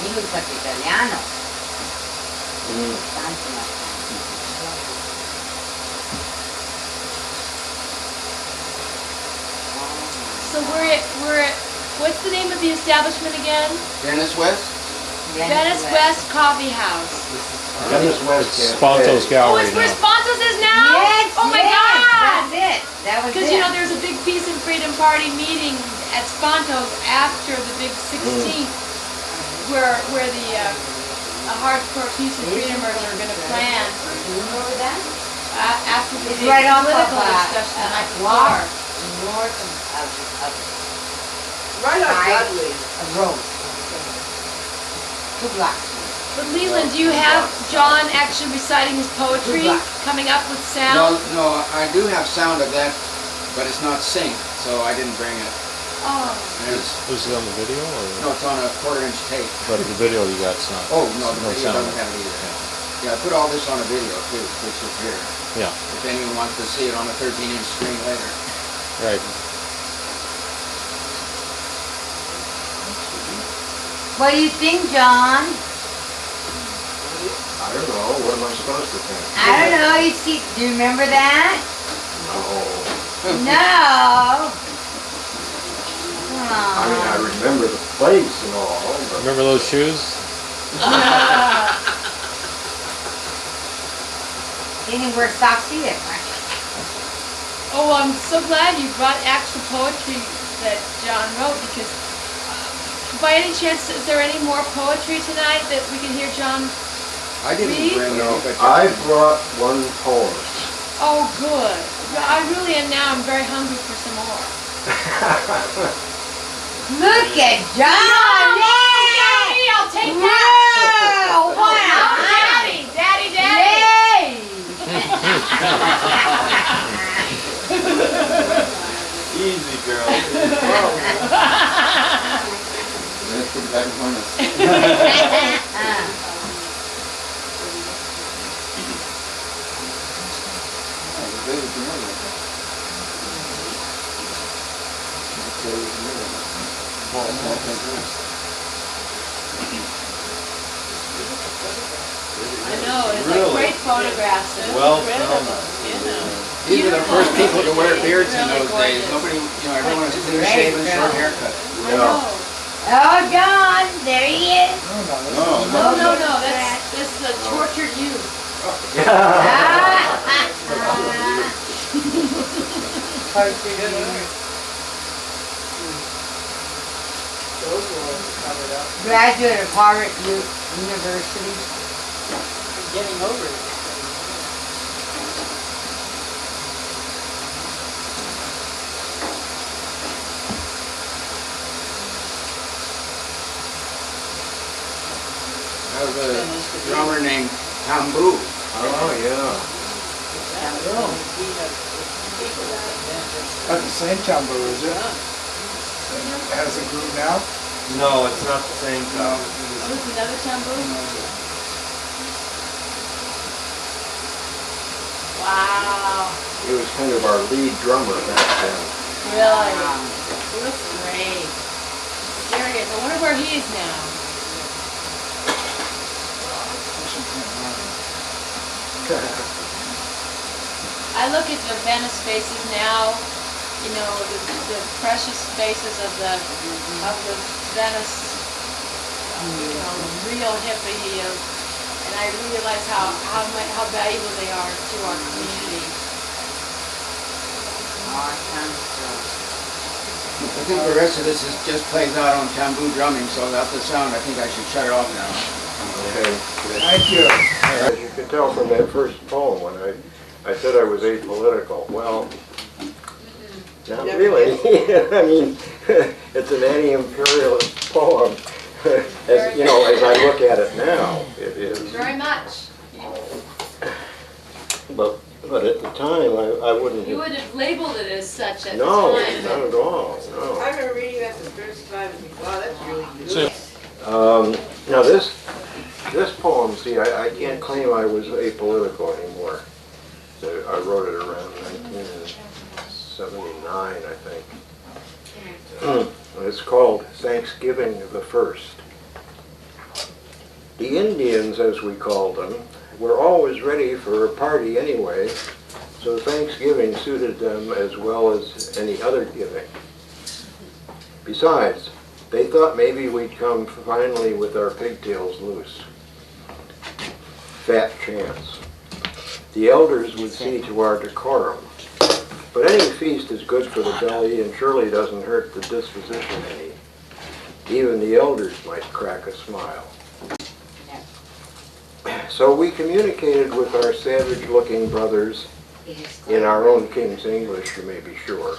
He looks like Italiano. Mm. Something like that. So we're at, what's the name of the establishment again? Venice West? Venice West Coffee House. Venice West It's Cafe. Sponto's Oh, gallery it's where now. Spontos is now? Yes, Oh my yes, God! that's it. That was Because it. you know, there's a big Peace and Freedom Party meeting at Spontos after the big 16th, where the hardcore Peace and Freedomers are going to plan You remember that? after the It's big right off political of, discussion the night walk before. north of Right on Right. Dudley. a road. 2 blocks. But Leland, do you have John actually reciting his poetry, coming up with sound? No, I do have sound of that, but it's not synced, so I didn't bring it. Oh. And it's, Was it on the video or? no, it's on a 1/4-inch tape. But the video you got's not. Oh, no, the No video sound. doesn't have it either. Yeah, I put all this on a video too, which is here. Yeah, If anyone wants to see it on a 13-inch screen later. right. What do you think, John? I don't know, what am I supposed to think? I don't know. You see? Do you remember that? No. No. I mean, I remember the place and all, but Remember those shoes? You didn't wear socks either, right? Oh, I'm so glad you brought actual poetry that John wrote, because by any chance, is there any more poetry tonight that we can hear John? I didn't Read? bring no, any, but I brought one poem. Oh, good. I really am now. I'm very hungry for some more. Look at John! Daddy, I'll take that. Wow! Wow! Daddy, daddy, daddy. Easy, girl. Let's put it back in harness. I know, it's like Really? great photographs. There's Well three of filmed. them, you know. these were the first people to wear beards in Really those days. gorgeous. Nobody, everyone was clean shaven, short haircut. I Yeah. know. Oh, John! There he is! No, No, that's the tortured youth. Graduate of Harvard University. Getting over it. That was a drummer named Tambu. Oh, yeah. That's the same tambour, is it? Has a group now? No, it's not the same Oh, time. it's another tambour? Wow, He was kind of our lead drummer back then. really? He looks great. Serious. I wonder where he is now. I look at the Venice faces now, you know, the precious faces of the Venice, you know, real hippie, and I realize how valuable they are to our community. I think the rest of this just plays out on tambour drumming, so without the sound, I think I should shut it off now. Thank you. As you can tell from that first poem, when I said I was apolitical, well, not really. I mean, it's an anti-imperialist poem. As, you know, as I look at it now, it is. Very much. But at the time, I wouldn't You have. would have labeled it as such at the No, time. not at all, no. I remember reading that the first time and thinking, wow, that's really good. Now this poem, see, I can't claim I was apolitical anymore. So I wrote it around 1979, I think. It's called Thanksgiving the First. The Indians, as we called them, were always ready for a party anyway, so Thanksgiving suited them as well as any other giving. Besides, they thought maybe we'd come finally with our pigtails loose. Fat chance. The elders would see to our decorum. But any feast is good for the belly and surely doesn't hurt the disposition any. Even the elders might crack a smile. So we communicated with our savage-looking brothers in our own King's English, you may be sure,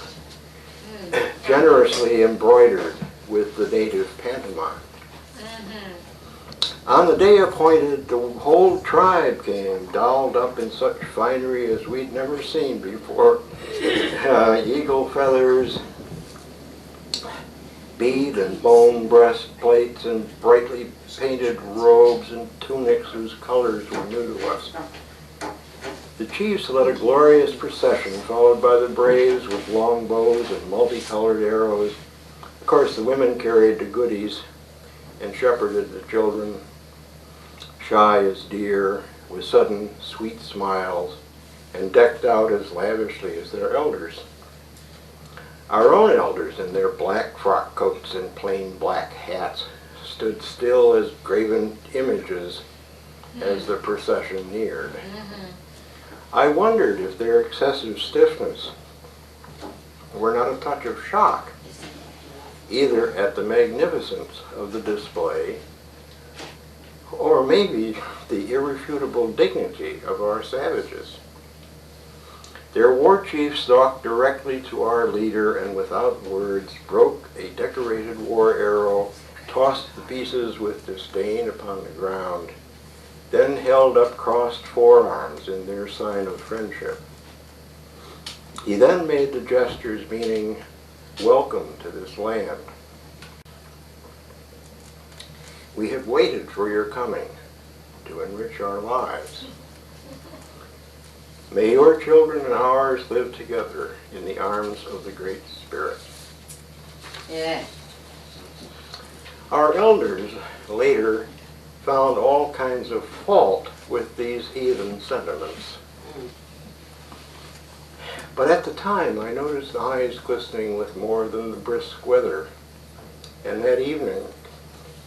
generously embroidered with the native pantomime. On the day appointed, the whole tribe came, dolled up in such finery as we'd never seen before. Eagle feathers, bead and bone breastplates, and brightly painted robes and tunics whose colors were new to us. The chiefs led a glorious procession, followed by the braves with long bows and multicolored arrows. Of course, the women carried the goodies and shepherded the children, shy as deer, with sudden sweet smiles, and decked out as lavishly as their elders. Our own elders, in their black frock coats and plain black hats, stood still as graven images as the procession neared. I wondered if their excessive stiffness were not a touch of shock, either at the magnificence of the display or maybe the irrefutable dignity of our savages. Their war chief stalked directly to our leader and without words broke a decorated war arrow, tossed the pieces with disdain upon the ground, then held up crossed forearms in their sign of friendship. He then made the gestures meaning, "Welcome to this land. We have waited for your coming to enrich our lives. May your children and ours live together in the arms of the Great Spirit." Yeah. Our elders later found all kinds of fault with these heathen sentiments. But at the time, I noticed eyes glistening with more than the brisk weather. And that evening,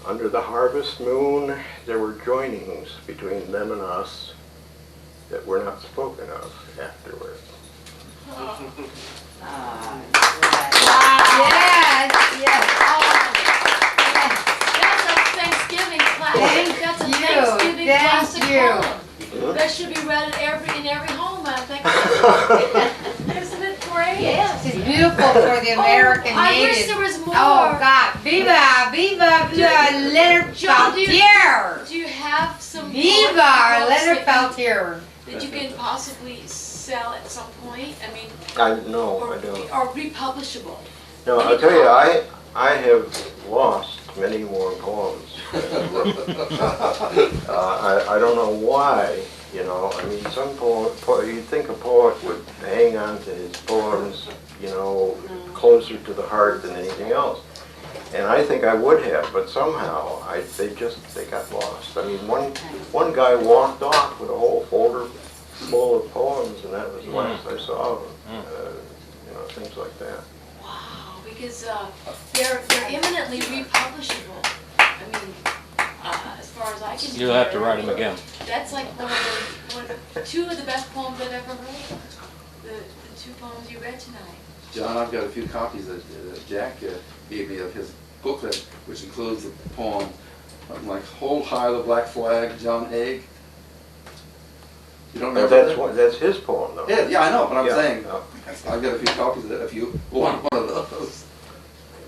under the harvest moon, there were joinings between them and us that were not spoken of afterwards. Yes, yes. That's a Thanksgiving classic. That's a Thank Thanksgiving you, classic thank you. poem. That should be read in every home on Thanksgiving. Isn't it great? Yes, it's beautiful for the American I natives. wish there was more. Oh God, viva, viva, viva, Leonard John, Peltier. Do you have some Viva, poems Leonard Peltier. that you can possibly sell at some point? I mean, No, or, I don't. or republishable? No, I'll tell you, I have lost many more poems. I don't know why, you know. I mean, some you'd think a poet would hang on to his poems, you know, closer to the heart than anything else. And I think I would have, but somehow they got lost. I mean, one guy walked off with a whole folder full of poems, and that was the last I saw of him. You know, things like that. Wow, because they're imminently republishable. I mean, as far as I can You'll have to write them again. That's like two of the best poems I've ever read. The two poems you read tonight. John, I've got a few copies that Jack gave me of his booklet, which includes the poem like Hold High the Black Flag, John Haag. You don't remember That's his poem, though. Yeah, I know, but I'm Yeah. saying, Oh. I've got a few copies of it if you want one of those.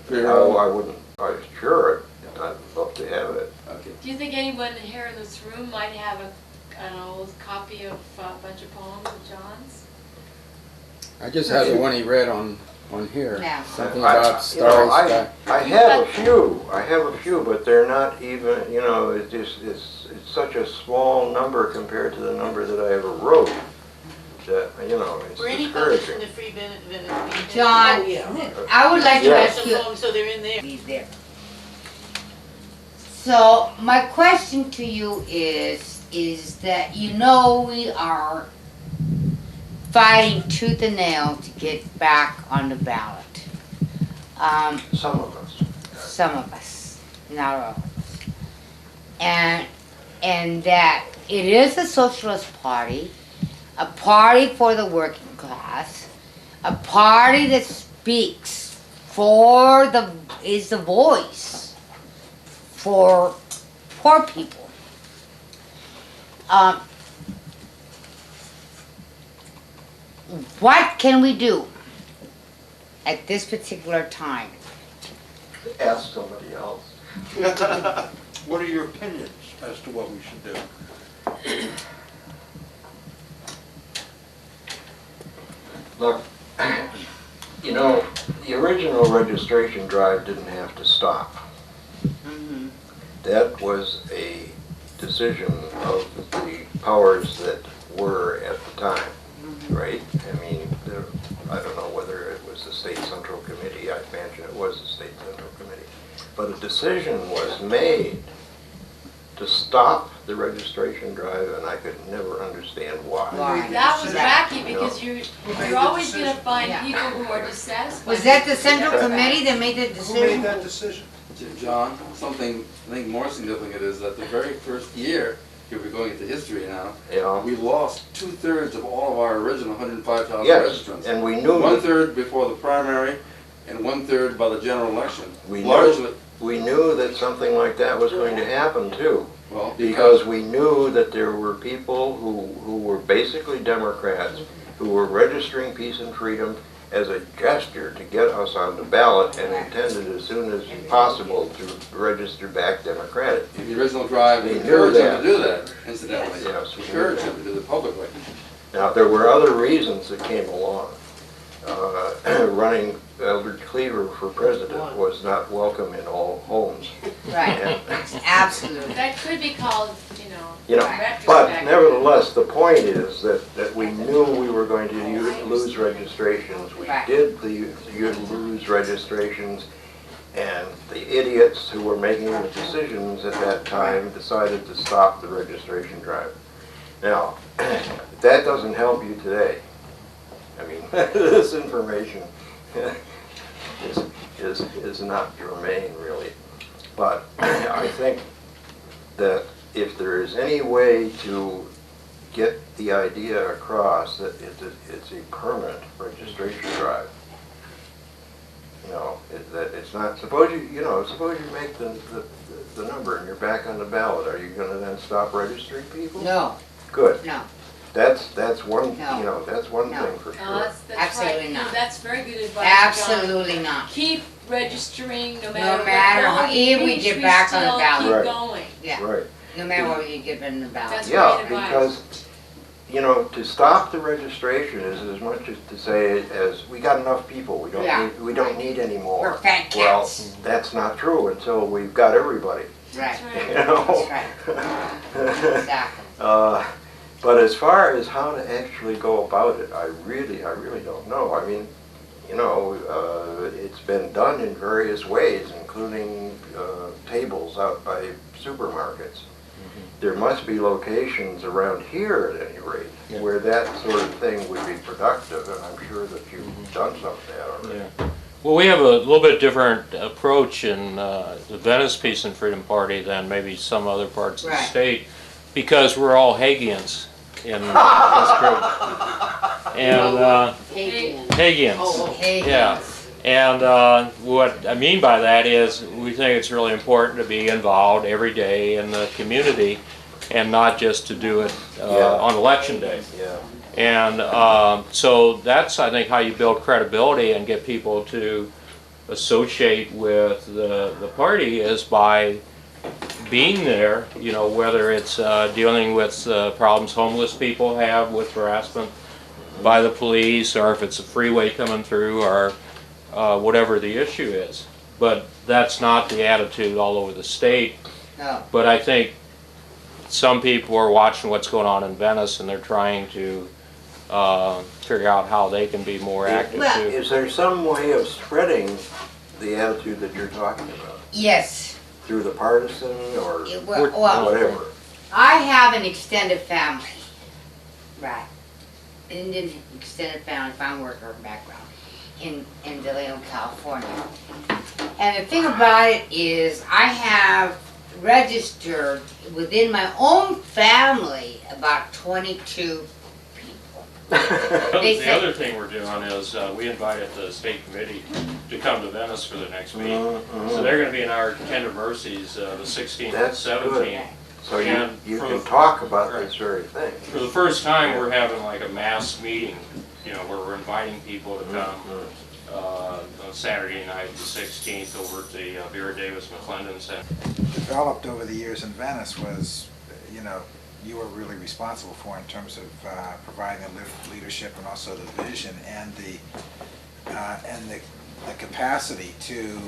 For your No, own- I wouldn't. Sure, I'd love to have it. Okay. Do you think anyone here in this room might have an old copy of a bunch of poems of John's? I just had the one he read on here. Yeah. Something I- about starry sky. I have a few, but they're not even, you know, it's such a small number compared to the number that I ever wrote, that, you know, it's Were any published in discouraging. the Free Venice Beachhead? John, Oh, yeah. I would like to Yes. ask you, So they're in there. be there. So my question to you is that you know we are fighting tooth and nail to get back on the ballot. Some of us. Some of us, not all of us. And that it is a socialist party, a party for the working class, a party that speaks is the voice for poor people. What can we do at this particular time? Ask somebody else. What are your opinions as to what we should do? Look, you know, the original registration drive didn't have to stop. That was a decision of the powers that were at the time, right? I mean, I don't know whether it was the State Central Committee, I imagine it was the State Central Committee. But a decision was made to stop the registration drive, and I could never understand why. Why? That was Right. wacky because you're always gonna find Yeah. people who are dissatisfied. Was that the with Central the Committee that made the Who decision? made that decision? John, something I think more significant is that the very first year, here we're going into history now, You know? we lost 2/3 of all of our original 105,000 Yes, registrants. and we knew that 1/3 before the primary and 1/3 by the general election. We Largely, knew that something like that was going to happen too. well, Because we knew that there were people who were basically Democrats, who were registering peace and freedom as a gesture to get us on the ballot and intended as soon as possible to register back Democratic. in the original drive, we We knew encouraged them that. to do that, incidentally. Yes, we knew Encouraged that. them to do it publicly. Now, there were other reasons that came along. Running Elder Cleaver for president was not welcome in all homes. Right, absolutely. That could be called, You know, retrospect. but nevertheless, the point is that we knew we were going to lose registrations. We Right. did lose registrations, and the idiots who were making the decisions at that time decided to stop the registration drive. Now, that doesn't help you today. I mean, this information is not germane, really. But I think that if there is any way to get the idea across that it's a permanent registration drive, you know, that it's not, suppose you make the number and you're back on the ballot, are you gonna then stop registering people? No, Good. no, That's one, No. you know, that's one No. thing for No, sure. that's Absolutely right. not. That's very good advice, John. absolutely not. Keep registering no matter matter what. how- even we get back on the ballot. Right. Keep going. Yeah, Right. no matter what you give in the ballot. That's Yeah, great advice. because, you know, to stop the registration is as much as to say as, we got enough people, we Yeah. don't need any more. We're fat Well, cats. that's not true until we've got everybody, Right, That's right. you know? that's right, exactly. But as far as how to actually go about it, I really don't know. I mean, you know, it's been done in various ways, including tables out by supermarkets. There must be locations around here at any rate, where that sort of thing would be productive, and I'm sure that you've done some of that already. Yeah. Well, we have a little bit different approach in the Venice Peace and Freedom Party than maybe some other parts of the Right. state, because we're all Hagians in this group. And Hagian. Hagians. Oh, Hey, Yeah. And what I mean by that is we think it's really important to be involved every day in the community and not just to do it on election day. Yeah. And so that's, I think, how you build credibility and get people to associate with the party is by being there, you know, whether it's dealing with problems homeless people have with harassment by the police, or if it's a freeway coming through, or whatever the issue is. But that's not the attitude all over the state. No. But I think some people are watching what's going on in Venice and they're trying to figure out how they can be more active Well, too. Is there some way of spreading the attitude that you're talking about? Yes. Through the partisan or Well, whatever? I have an extended family. Right. Indian extended family, farm worker background in De Leon, California. And the thing about it is I have registered within my own family about 22 people. They The say- other thing we're doing is we invited the state committee to come to Venice for the next meeting. So they're going to be in our tender mercies the 16th and That's good. 17th. So And you for can the- talk about right. this very thing. For the first time, we're having like a mass meeting, you know, where we're inviting people to come on Saturday night, the 16th, over at the Vera Davis McClendon Center. Developed over the years in Venice was, you know, you were really responsible for in terms of providing the leadership and also the vision and the capacity to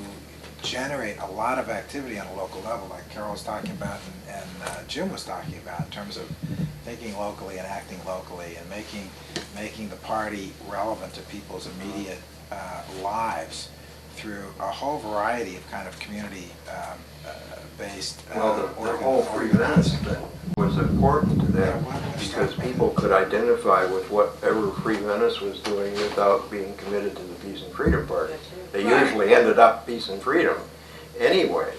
generate a lot of activity on a local level, like Carol was talking about and Jim was talking about, in terms of thinking locally and acting locally and making the party relevant to people's immediate lives through a whole variety of kind of community based Well, the whole Free Venice thing was important to them because people could identify with whatever Free Venice was doing without being committed to the Peace and Freedom Party. They usually ended up Peace and Freedom anyway.